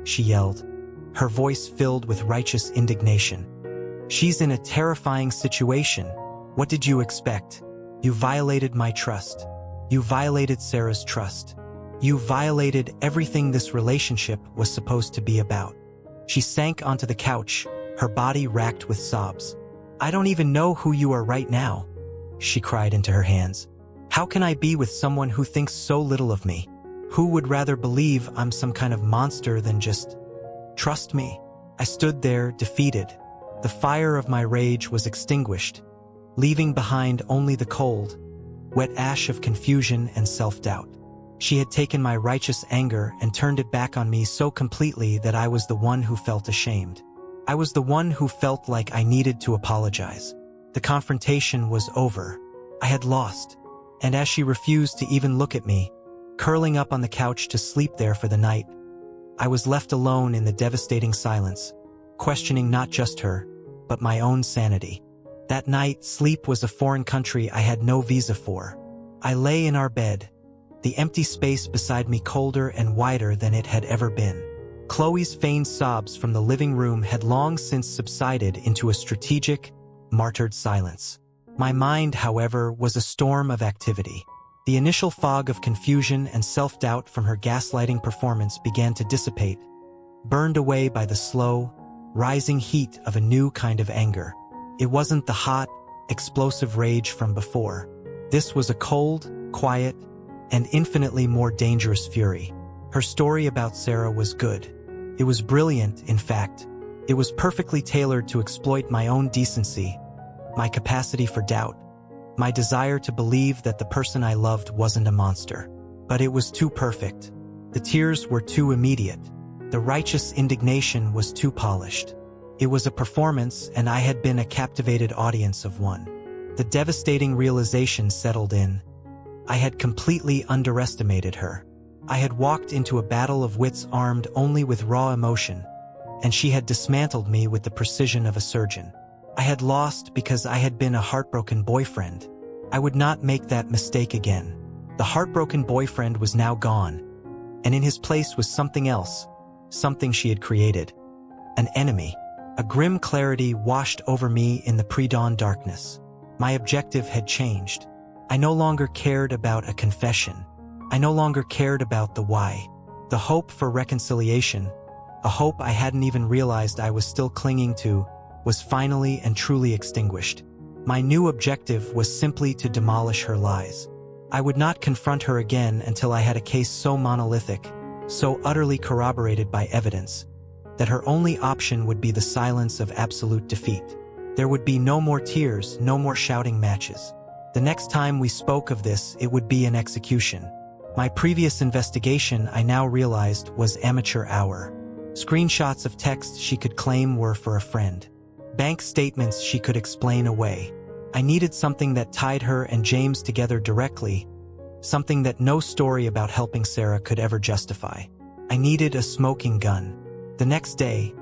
she yelled, her voice filled with righteous indignation. She's in a terrifying situation. What did you expect? You violated my trust. You violated Sarah's trust. You violated everything this relationship was supposed to be about. She sank onto the couch, her body racked with sobs. I don't even know who you are right now, she cried into her hands. How can I be with someone who thinks so little of me? Who would rather believe I'm some kind of monster than just trust me? I stood there, defeated. The fire of my rage was extinguished, leaving behind only the cold, wet ash of confusion and self-doubt. She had taken my righteous anger and turned it back on me so completely that I was the one who felt ashamed. I was the one who felt like I needed to apologize. The confrontation was over. I had lost. And as she refused to even look at me, curling up on the couch to sleep there for the night, I was left alone in the devastating silence, questioning not just her, but my own sanity. That night, sleep was a foreign country I had no visa for. I lay in our bed, the empty space beside me colder and wider than it had ever been. Chloe's feigned sobs from the living room had long since subsided into a strategic, martyred silence. My mind, however, was a storm of activity. The initial fog of confusion and self-doubt from her gaslighting performance began to dissipate, burned away by the slow, rising heat of a new kind of anger. It wasn't the hot, explosive rage from before. This was a cold, quiet, and infinitely more dangerous fury. Her story about Sarah was good. It was brilliant, in fact. It was perfectly tailored to exploit my own decency, my capacity for doubt, my desire to believe that the person I loved wasn't a monster. But it was too perfect. The tears were too immediate. The righteous indignation was too polished. It was a performance, and I had been a captivated audience of one. The devastating realization settled in. I had completely underestimated her. I had walked into a battle of wits armed only with raw emotion, and she had dismantled me with the precision of a surgeon. I had lost because I had been a heartbroken boyfriend. I would not make that mistake again. The heartbroken boyfriend was now gone, and in his place was something else, something she had created. An enemy. A grim clarity washed over me in the pre-dawn darkness. My objective had changed. I no longer cared about a confession. I no longer cared about the why. The hope for reconciliation, a hope I hadn't even realized I was still clinging to, was finally and truly extinguished. My new objective was simply to demolish her lies. I would not confront her again until I had a case so monolithic, so utterly corroborated by evidence, that her only option would be the silence of absolute defeat. There would be no more tears, no more shouting matches. The next time we spoke of this, it would be an execution. My previous investigation, I now realized, was amateur hour. Screenshots of texts she could claim were for a friend. Bank statements she could explain away. I needed something that tied her and James together directly, something that no story about helping Sarah could ever justify. I needed a smoking gun. The next day,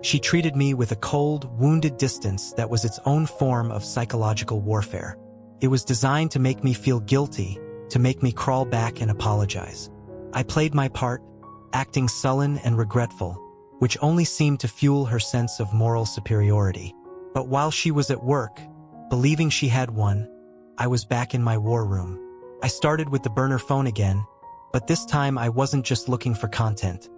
she treated me with a cold, wounded distance that was its own form of psychological warfare. It was designed to make me feel guilty, to make me crawl back and apologize. I played my part, acting sullen and regretful, which only seemed to fuel her sense of moral superiority. But while she was at work, believing she had won, I was back in my war room. I started with the burner phone again, but this time I wasn't just looking for content.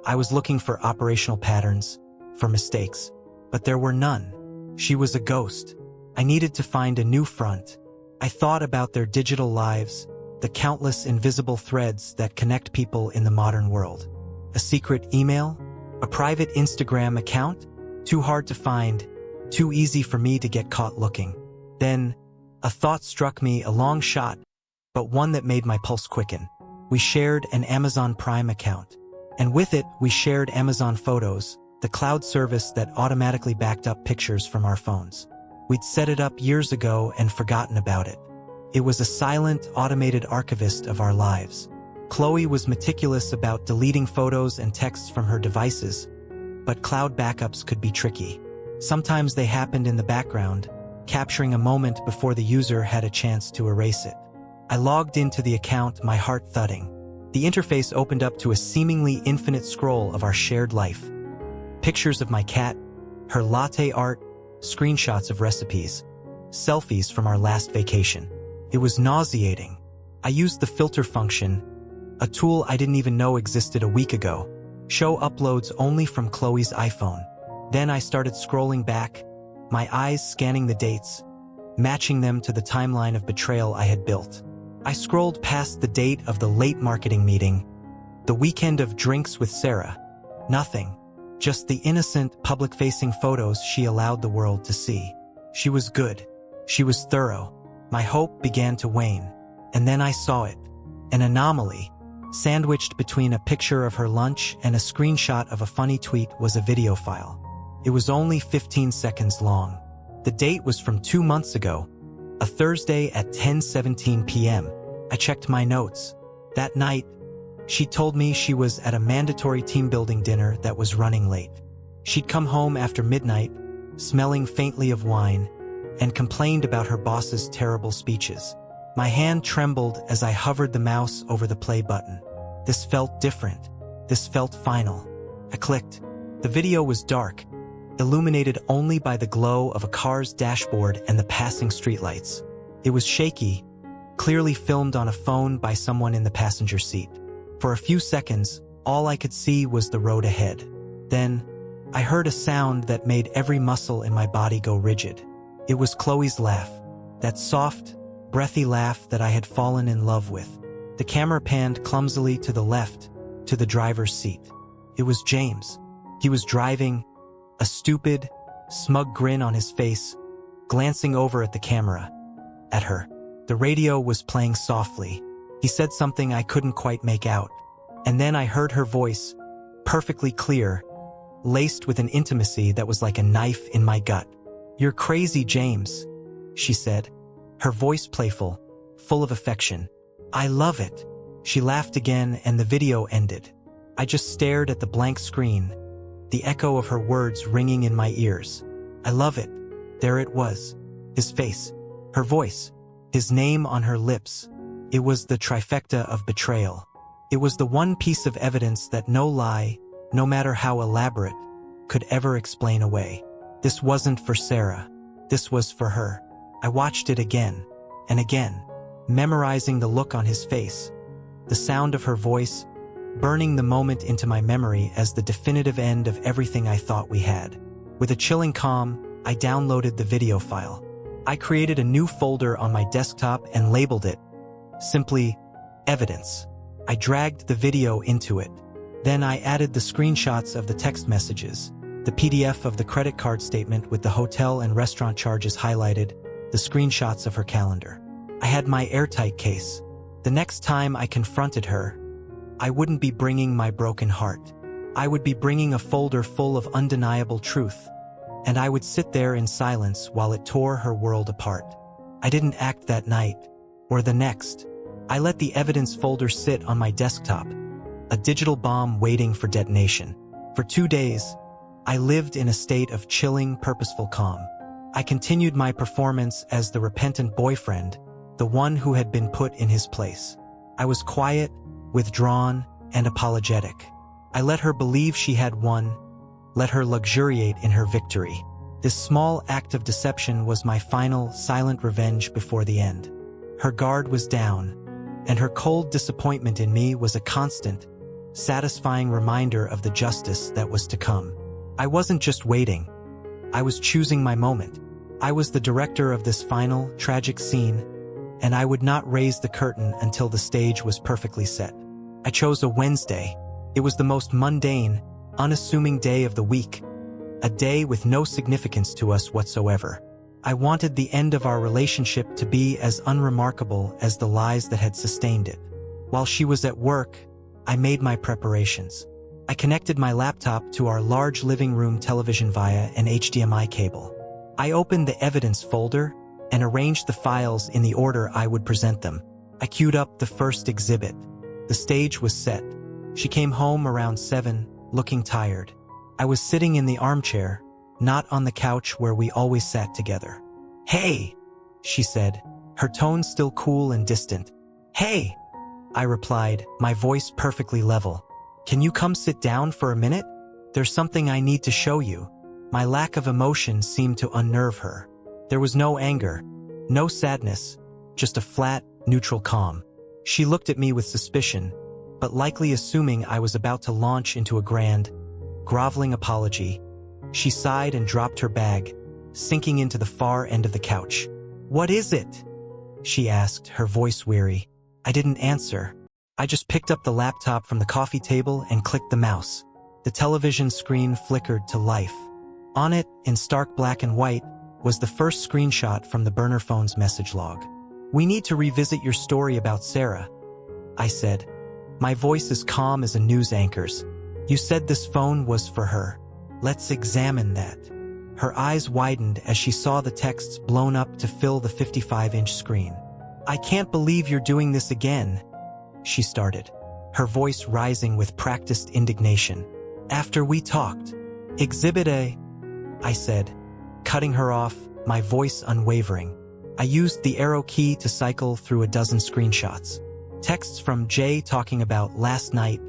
I was looking for operational patterns, for mistakes, but there were none. She was a ghost. I needed to find a new front. I thought about their digital lives, the countless invisible threads that connect people in the modern world. A secret email? A private Instagram account? Too hard to find, too easy for me to get caught looking. Then, a thought struck me, a long shot, but one that made my pulse quicken. We shared an Amazon Prime account. And with it, we shared Amazon Photos, the cloud service that automatically backed up pictures from our phones. We'd set it up years ago and forgotten about it. It was a silent, automated archivist of our lives. Chloe was meticulous about deleting photos and texts from her devices, but cloud backups could be tricky. Sometimes they happened in the background, capturing a moment before the user had a chance to erase it. I logged into the account, my heart thudding. The interface opened up to a seemingly infinite scroll of our shared life. Pictures of my cat, her latte art, screenshots of recipes, selfies from our last vacation. It was nauseating. I used the filter function, a tool I didn't even know existed a week ago. Show uploads only from Chloe's iPhone. Then I started scrolling back, my eyes scanning the dates, matching them to the timeline of betrayal I had built. I scrolled past the date of the late marketing meeting, the weekend of drinks with Sarah. Nothing. Just the innocent, public-facing photos she allowed the world to see. She was good. She was thorough. My hope began to wane. And then I saw it. An anomaly. Sandwiched between a picture of her lunch and a screenshot of a funny tweet was a video file. It was only 15 seconds long. The date was from 2 months ago, a Thursday at 10:17 p.m. I checked my notes. That night, she told me she was at a mandatory team-building dinner that was running late. She'd come home after midnight, smelling faintly of wine, and complained about her boss's terrible speeches. My hand trembled as I hovered the mouse over the play button. This felt different. This felt final. I clicked. The video was dark, illuminated only by the glow of a car's dashboard and the passing streetlights. It was shaky, clearly filmed on a phone by someone in the passenger seat. For a few seconds, all I could see was the road ahead. Then, I heard a sound that made every muscle in my body go rigid. It was Chloe's laugh, that soft, breathy laugh that I had fallen in love with. The camera panned clumsily to the left, to the driver's seat. It was James. He was driving, a stupid, smug grin on his face, glancing over at the camera, at her. The radio was playing softly. He said something I couldn't quite make out. And then I heard her voice, perfectly clear, laced with an intimacy that was like a knife in my gut. "You're crazy, James," she said, her voice playful, full of affection. "I love it." She laughed again and the video ended. I just stared at the blank screen, the echo of her words ringing in my ears. "I love it." There it was. His face, her voice, his name on her lips. It was the trifecta of betrayal. It was the one piece of evidence that no lie, no matter how elaborate, could ever explain away. This wasn't for Sarah. This was for her. I watched it again and again, memorizing the look on his face, the sound of her voice, burning the moment into my memory as the definitive end of everything I thought we had. With a chilling calm, I downloaded the video file. I created a new folder on my desktop and labeled it simply Evidence. I dragged the video into it. Then I added the screenshots of the text messages, the PDF of the credit card statement with the hotel and restaurant charges highlighted, the screenshots of her calendar. I had my airtight case. The next time I confronted her, I wouldn't be bringing my broken heart. I would be bringing a folder full of undeniable truth, and I would sit there in silence while it tore her world apart. I didn't act that night, or the next. I let the evidence folder sit on my desktop, a digital bomb waiting for detonation. For 2 days, I lived in a state of chilling, purposeful calm. I continued my performance as the repentant boyfriend, the one who had been put in his place. I was quiet, withdrawn, and apologetic. I let her believe she had won, let her luxuriate in her victory. This small act of deception was my final, silent revenge before the end. Her guard was down, and her cold disappointment in me was a constant, satisfying reminder of the justice that was to come. I wasn't just waiting. I was choosing my moment. I was the director of this final, tragic scene, and I would not raise the curtain until the stage was perfectly set. I chose a Wednesday. It was the most mundane, unassuming day of the week, a day with no significance to us whatsoever. I wanted the end of our relationship to be as unremarkable as the lies that had sustained it. While she was at work, I made my preparations. I connected my laptop to our large living room television via an HDMI cable. I opened the evidence folder and arranged the files in the order I would present them. I queued up the first exhibit. The stage was set. She came home around 7, looking tired. I was sitting in the armchair, not on the couch where we always sat together. "Hey," she said, her tone still cool and distant. "Hey," I replied, my voice perfectly level. "Can you come sit down for a minute? There's something I need to show you." My lack of emotion seemed to unnerve her. There was no anger, no sadness, just a flat, neutral calm. She looked at me with suspicion, but likely assuming I was about to launch into a grand, groveling apology. She sighed and dropped her bag, sinking into the far end of the couch. "What is it?" she asked, her voice weary. I didn't answer. I just picked up the laptop from the coffee table and clicked the mouse. The television screen flickered to life. On it, in stark black and white, was the first screenshot from the burner phone's message log. "We need to revisit your story about Sarah," I said. My voice as calm as a news anchor's. "You said this phone was for her. Let's examine that." Her eyes widened as she saw the texts blown up to fill the 55-inch screen. "I can't believe you're doing this again," she started, her voice rising with practiced indignation. "After we talked." "Exhibit A," I said, cutting her off, my voice unwavering. I used the arrow key to cycle through a dozen screenshots. Texts from Jay talking about last night,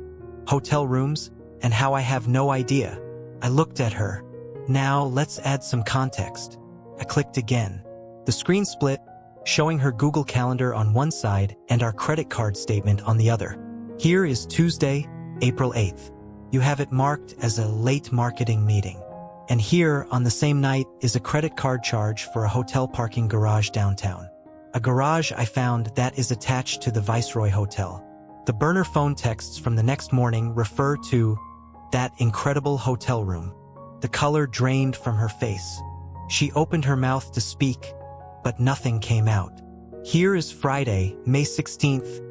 hotel rooms, and how I have no idea. I looked at her. "Now let's add some context." I clicked again. The screen split, showing her Google Calendar on one side and our credit card statement on the other. "Here is Tuesday, April 8th. You have it marked as a late marketing meeting. And here, on the same night, is a credit card charge for a hotel parking garage downtown. A garage I found that is attached to the Viceroy Hotel." The burner phone texts from the next morning refer to that incredible hotel room. The color drained from her face. She opened her mouth to speak, but nothing came out. "Here is Friday, May 16th,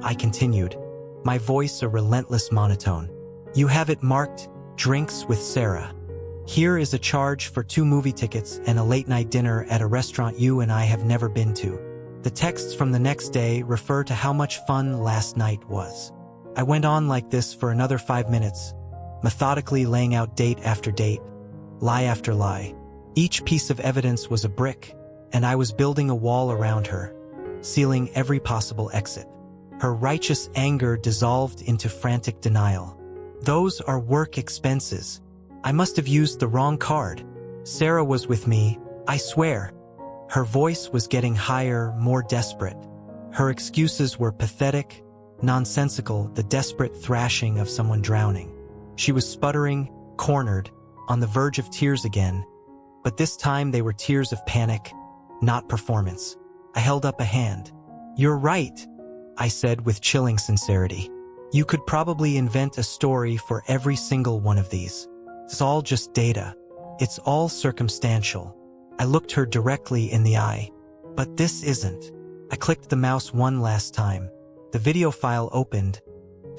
I continued, my voice a relentless monotone. "You have it marked, drinks with Sarah. Here is a charge for 2 movie tickets and a late-night dinner at a restaurant you and I have never been to." The texts from the next day refer to how much fun last night was. I went on like this for another 5 minutes, methodically laying out date after date, lie after lie. Each piece of evidence was a brick, and I was building a wall around her, sealing every possible exit. Her righteous anger dissolved into frantic denial. "Those are work expenses. I must have used the wrong card. Sarah was with me, I swear." Her voice was getting higher, more desperate. Her excuses were pathetic, nonsensical, the desperate thrashing of someone drowning. She was sputtering, cornered, on the verge of tears again, but this time they were tears of panic, not performance. I held up a hand. "You're right," I said with chilling sincerity. "You could probably invent a story for every single one of these. It's all just data. It's all circumstantial." I looked her directly in the eye. "But this isn't." I clicked the mouse one last time. The video file opened,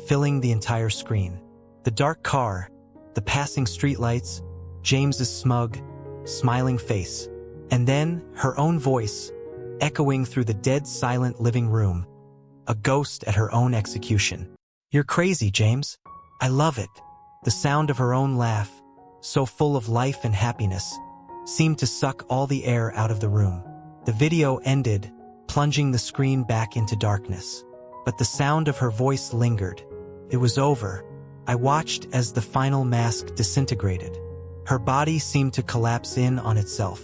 filling the entire screen. The dark car, the passing streetlights, James's smug, smiling face, and then her own voice, echoing through the dead silent living room, a ghost at her own execution. "You're crazy, James. I love it." The sound of her own laugh, so full of life and happiness, seemed to suck all the air out of the room. The video ended, plunging the screen back into darkness. But the sound of her voice lingered. It was over. I watched as the final mask disintegrated. Her body seemed to collapse in on itself.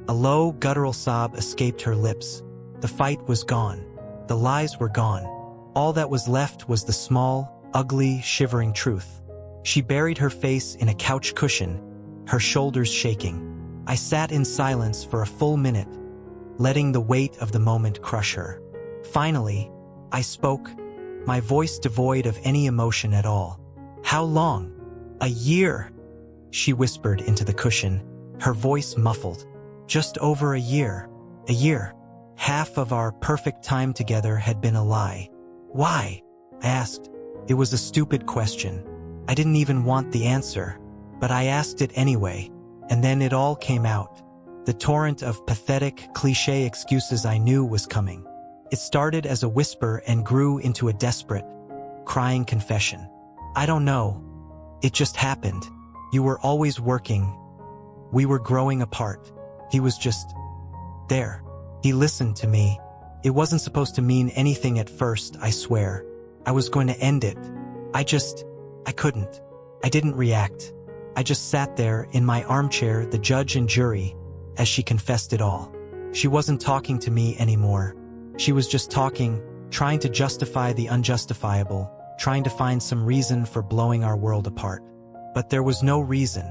A low, guttural sob escaped her lips. The fight was gone. The lies were gone. All that was left was the small, ugly, shivering truth. She buried her face in a couch cushion, her shoulders shaking. I sat in silence for a full minute, letting the weight of the moment crush her. Finally, I spoke, my voice devoid of any emotion at all. "How long?" "A year," she whispered into the cushion, her voice muffled. "Just over a year. A year. Half of our perfect time together had been a lie." "Why?" I asked. It was a stupid question. I didn't even want the answer, but I asked it anyway, and then it all came out. The torrent of pathetic, cliché excuses I knew was coming. It started as a whisper and grew into a desperate, crying confession. "I don't know. It just happened. You were always working. We were growing apart. He was just there. He listened to me. It wasn't supposed to mean anything at first, I swear. I was going to end it. I couldn't. I didn't react. I just sat there in my armchair, the judge and jury, as she confessed it all. She wasn't talking to me anymore. She was just talking, trying to justify the unjustifiable, trying to find some reason for blowing our world apart. But there was no reason.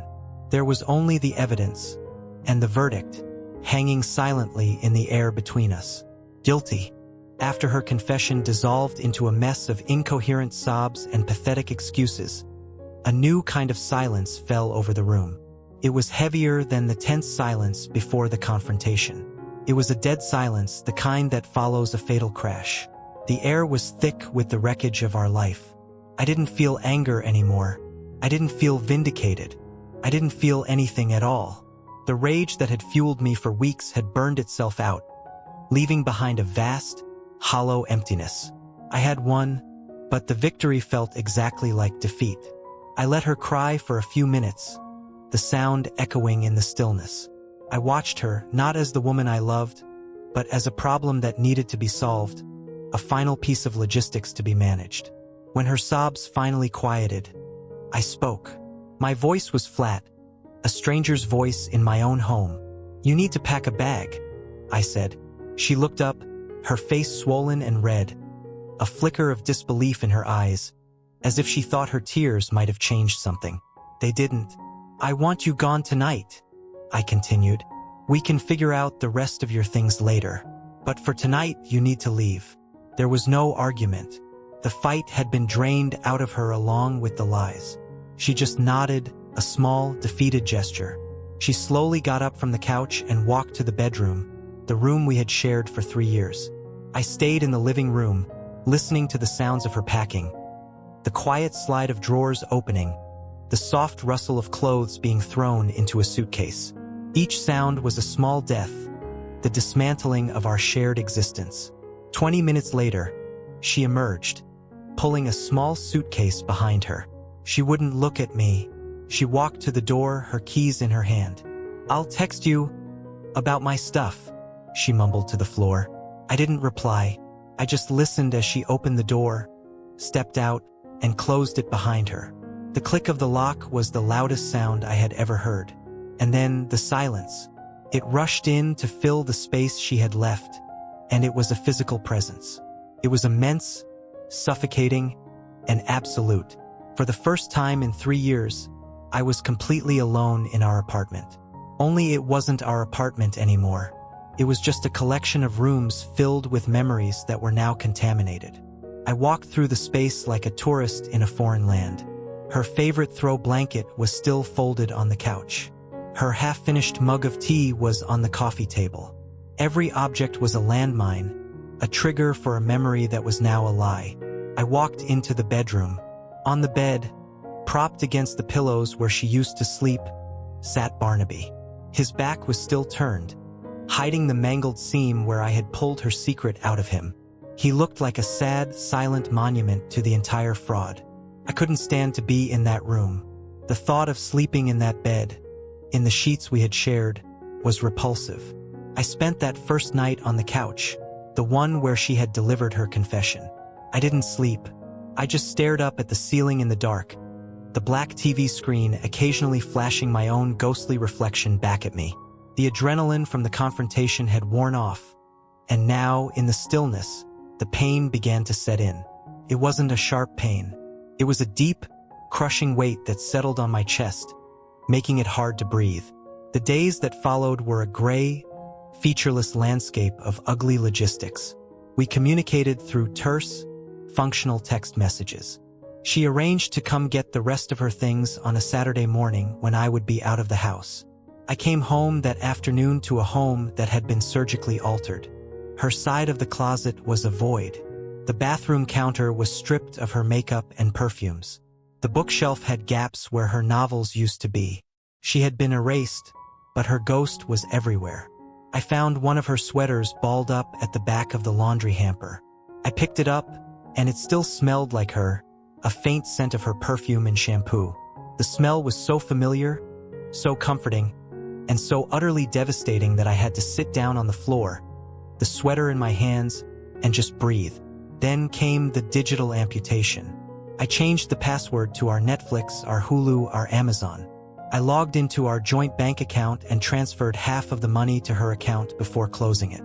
There was only the evidence, and the verdict, hanging silently in the air between us. Guilty. After her confession dissolved into a mess of incoherent sobs and pathetic excuses, a new kind of silence fell over the room. It was heavier than the tense silence before the confrontation. It was a dead silence, the kind that follows a fatal crash. The air was thick with the wreckage of our life. I didn't feel anger anymore. I didn't feel vindicated. I didn't feel anything at all. The rage that had fueled me for weeks had burned itself out, leaving behind a vast, hollow emptiness. I had won, but the victory felt exactly like defeat. I let her cry for a few minutes, the sound echoing in the stillness. I watched her, not as the woman I loved, but as a problem that needed to be solved, a final piece of logistics to be managed. When her sobs finally quieted, I spoke. My voice was flat, a stranger's voice in my own home. "You need to pack a bag," I said. She looked up, her face swollen and red, a flicker of disbelief in her eyes, as if she thought her tears might have changed something. They didn't. "I want you gone tonight," I continued. "We can figure out the rest of your things later. But for tonight, you need to leave." There was no argument. The fight had been drained out of her along with the lies. She just nodded, a small, defeated gesture. She slowly got up from the couch and walked to the bedroom, the room we had shared for 3 years. I stayed in the living room, listening to the sounds of her packing, the quiet slide of drawers opening, the soft rustle of clothes being thrown into a suitcase. Each sound was a small death, the dismantling of our shared existence. 20 minutes later, she emerged, pulling a small suitcase behind her. She wouldn't look at me. She walked to the door, her keys in her hand. "I'll text you about my stuff," she mumbled to the floor. I didn't reply. I just listened as she opened the door, stepped out, and closed it behind her. The click of the lock was the loudest sound I had ever heard. And then the silence. It rushed in to fill the space she had left, and it was a physical presence. It was immense, suffocating, and absolute. For the first time in 3 years, I was completely alone in our apartment. Only it wasn't our apartment anymore. It was just a collection of rooms filled with memories that were now contaminated. I walked through the space like a tourist in a foreign land. Her favorite throw blanket was still folded on the couch. Her half-finished mug of tea was on the coffee table. Every object was a landmine, a trigger for a memory that was now a lie. I walked into the bedroom. On the bed, propped against the pillows where she used to sleep, sat Barnaby. His back was still turned, hiding the mangled seam where I had pulled her secret out of him. He looked like a sad, silent monument to the entire fraud. I couldn't stand to be in that room. The thought of sleeping in that bed, in the sheets we had shared, was repulsive. I spent that first night on the couch, the one where she had delivered her confession. I didn't sleep. I just stared up at the ceiling in the dark, the black TV screen occasionally flashing my own ghostly reflection back at me. The adrenaline from the confrontation had worn off, and now, in the stillness, the pain began to set in. It wasn't a sharp pain. It was a deep, crushing weight that settled on my chest, making it hard to breathe. The days that followed were a gray, featureless landscape of ugly logistics. We communicated through terse, functional text messages. She arranged to come get the rest of her things on a Saturday morning when I would be out of the house. I came home that afternoon to a home that had been surgically altered. Her side of the closet was a void. The bathroom counter was stripped of her makeup and perfumes. The bookshelf had gaps where her novels used to be. She had been erased, but her ghost was everywhere. I found one of her sweaters balled up at the back of the laundry hamper. I picked it up, and it still smelled like her, a faint scent of her perfume and shampoo. The smell was so familiar, so comforting, and so utterly devastating that I had to sit down on the floor, the sweater in my hands, and just breathe. Then came the digital amputation. I changed the password to our Netflix, our Hulu, our Amazon. I logged into our joint bank account and transferred half of the money to her account before closing it.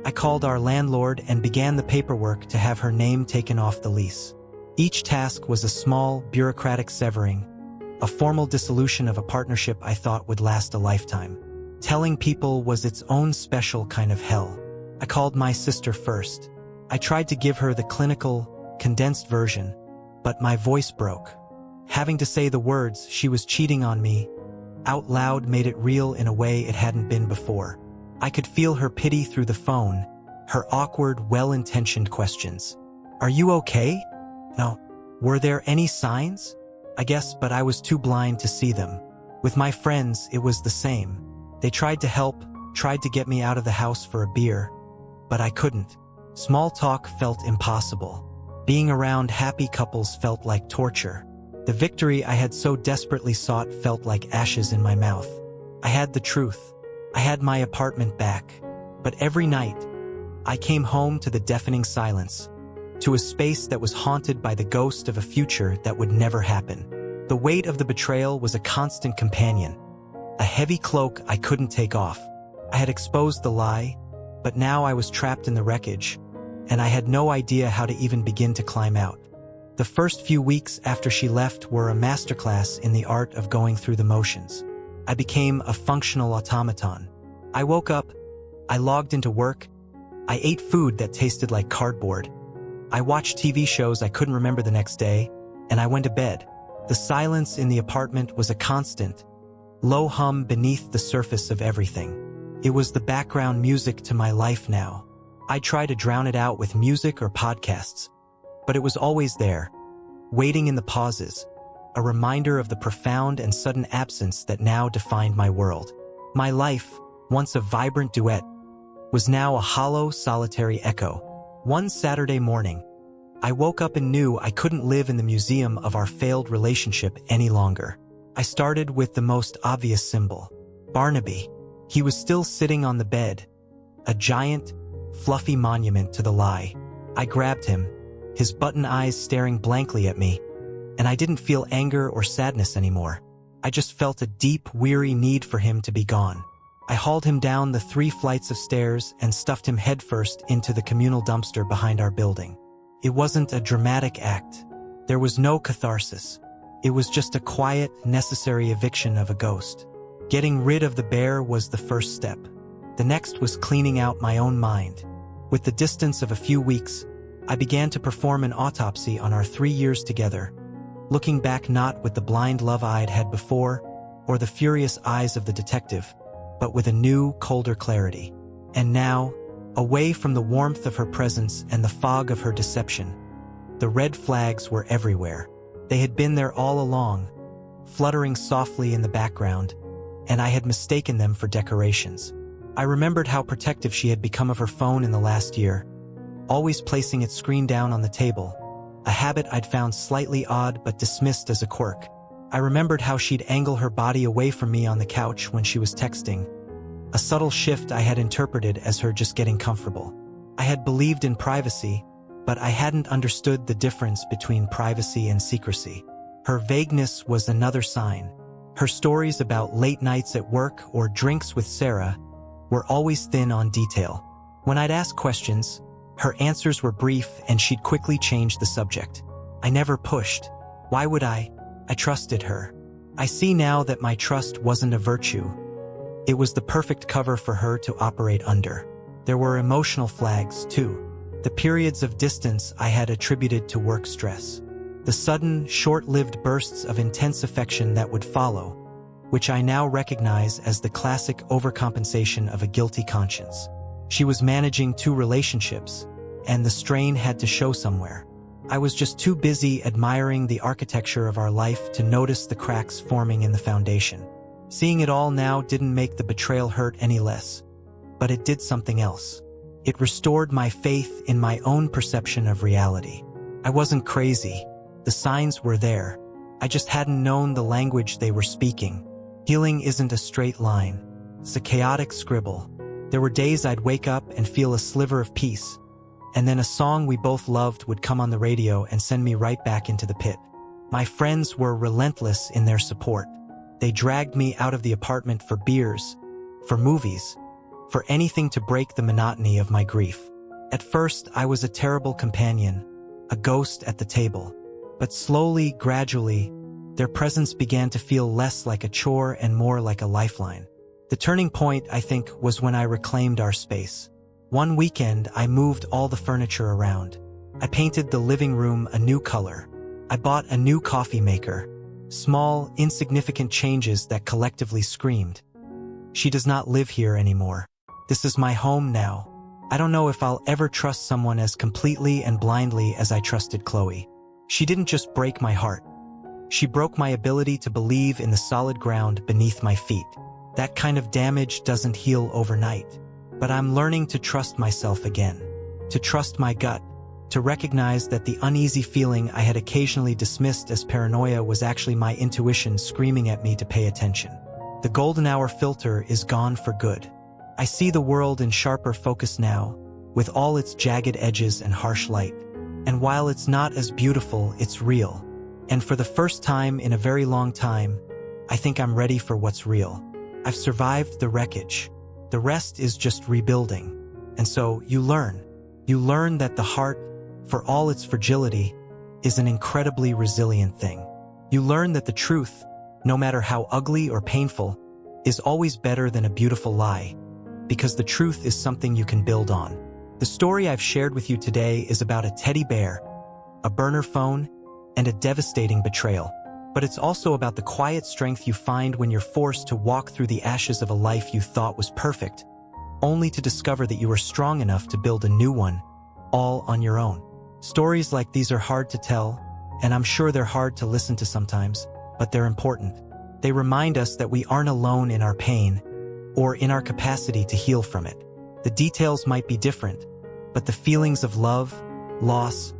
I called our landlord and began the paperwork to have her name taken off the lease. Each task was a small, bureaucratic severing, a formal dissolution of a partnership I thought would last a lifetime. Telling people was its own special kind of hell. I called my sister first. I tried to give her the clinical, condensed version, but my voice broke. Having to say the words, "she was cheating on me," out loud made it real in a way it hadn't been before. I could feel her pity through the phone, her awkward, well-intentioned questions. "Are you okay?" "No." "Were there any signs?" "I guess, but I was too blind to see them." With my friends, it was the same. They tried to help, tried to get me out of the house for a beer, but I couldn't. Small talk felt impossible. Being around happy couples felt like torture. The victory I had so desperately sought felt like ashes in my mouth. I had the truth. I had my apartment back. But every night, I came home to the deafening silence, to a space that was haunted by the ghost of a future that would never happen. The weight of the betrayal was a constant companion, a heavy cloak I couldn't take off. I had exposed the lie, but now I was trapped in the wreckage, and I had no idea how to even begin to climb out. The first few weeks after she left were a masterclass in the art of going through the motions. I became a functional automaton. I woke up, I logged into work, I ate food that tasted like cardboard. I watched TV shows I couldn't remember the next day, and I went to bed. The silence in the apartment was a constant, low hum beneath the surface of everything. It was the background music to my life now. I tried to drown it out with music or podcasts, but it was always there, waiting in the pauses, a reminder of the profound and sudden absence that now defined my world. My life, once a vibrant duet, was now a hollow, solitary echo. One Saturday morning, I woke up and knew I couldn't live in the museum of our failed relationship any longer. I started with the most obvious symbol, Barnaby. He was still sitting on the bed, a giant, fluffy monument to the lie. I grabbed him, his button eyes staring blankly at me, and I didn't feel anger or sadness anymore. I just felt a deep, weary need for him to be gone. I hauled him down the 3 flights of stairs and stuffed him headfirst into the communal dumpster behind our building. It wasn't a dramatic act. There was no catharsis. It was just a quiet, necessary eviction of a ghost. Getting rid of the bear was the first step. The next was cleaning out my own mind. With the distance of a few weeks, I began to perform an autopsy on our 3 years together, looking back not with the blind love I'd had before, or the furious eyes of the detective, but with a new, colder clarity. And now, away from the warmth of her presence and the fog of her deception, the red flags were everywhere. They had been there all along, fluttering softly in the background, and I had mistaken them for decorations. I remembered how protective she had become of her phone in the last year, always placing its screen down on the table, a habit I'd found slightly odd but dismissed as a quirk. I remembered how she'd angle her body away from me on the couch when she was texting, a subtle shift I had interpreted as her just getting comfortable. I had believed in privacy, but I hadn't understood the difference between privacy and secrecy. Her vagueness was another sign. Her stories about late nights at work or drinks with Sarah were always thin on detail. When I'd ask questions, her answers were brief and she'd quickly change the subject. I never pushed. Why would I? I trusted her. I see now that my trust wasn't a virtue. It was the perfect cover for her to operate under. There were emotional flags, too. The periods of distance I had attributed to work stress. The sudden, short-lived bursts of intense affection that would follow, which I now recognize as the classic overcompensation of a guilty conscience. She was managing 2 relationships, and the strain had to show somewhere. I was just too busy admiring the architecture of our life to notice the cracks forming in the foundation. Seeing it all now didn't make the betrayal hurt any less, but it did something else. It restored my faith in my own perception of reality. I wasn't crazy. The signs were there. I just hadn't known the language they were speaking. Healing isn't a straight line. It's a chaotic scribble. There were days I'd wake up and feel a sliver of peace, and then a song we both loved would come on the radio and send me right back into the pit. My friends were relentless in their support. They dragged me out of the apartment for beers, for movies, for anything to break the monotony of my grief. At first, I was a terrible companion, a ghost at the table. But slowly, gradually, their presence began to feel less like a chore and more like a lifeline. The turning point, I think, was when I reclaimed our space. One weekend, I moved all the furniture around. I painted the living room a new color. I bought a new coffee maker. Small, insignificant changes that collectively screamed, "She does not live here anymore. This is my home now." I don't know if I'll ever trust someone as completely and blindly as I trusted Chloe. She didn't just break my heart. She broke my ability to believe in the solid ground beneath my feet. That kind of damage doesn't heal overnight. But I'm learning to trust myself again, to trust my gut, to recognize that the uneasy feeling I had occasionally dismissed as paranoia was actually my intuition screaming at me to pay attention. The golden hour filter is gone for good. I see the world in sharper focus now, with all its jagged edges and harsh light. And while it's not as beautiful, it's real. And for the first time in a very long time, I think I'm ready for what's real. I've survived the wreckage. The rest is just rebuilding. And so you learn. You learn that the heart, for all its fragility, is an incredibly resilient thing. You learn that the truth, no matter how ugly or painful, is always better than a beautiful lie, because the truth is something you can build on. The story I've shared with you today is about a teddy bear, a burner phone, and a devastating betrayal. But it's also about the quiet strength you find when you're forced to walk through the ashes of a life you thought was perfect, only to discover that you were strong enough to build a new one, all on your own. Stories like these are hard to tell, and I'm sure they're hard to listen to sometimes, but they're important. They remind us that we aren't alone in our pain, or in our capacity to heal from it. The details might be different, but the feelings of love, loss,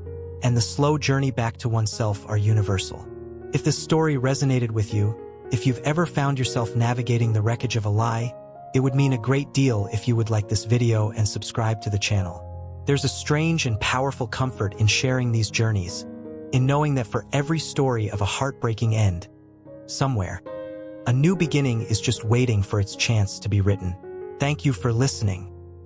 and the slow journey back to oneself are universal. If this story resonated with you, if you've ever found yourself navigating the wreckage of a lie, it would mean a great deal if you would like this video and subscribe to the channel. There's a strange and powerful comfort in sharing these journeys, in knowing that for every story of a heartbreaking end, somewhere, a new beginning is just waiting for its chance to be written. Thank you for listening.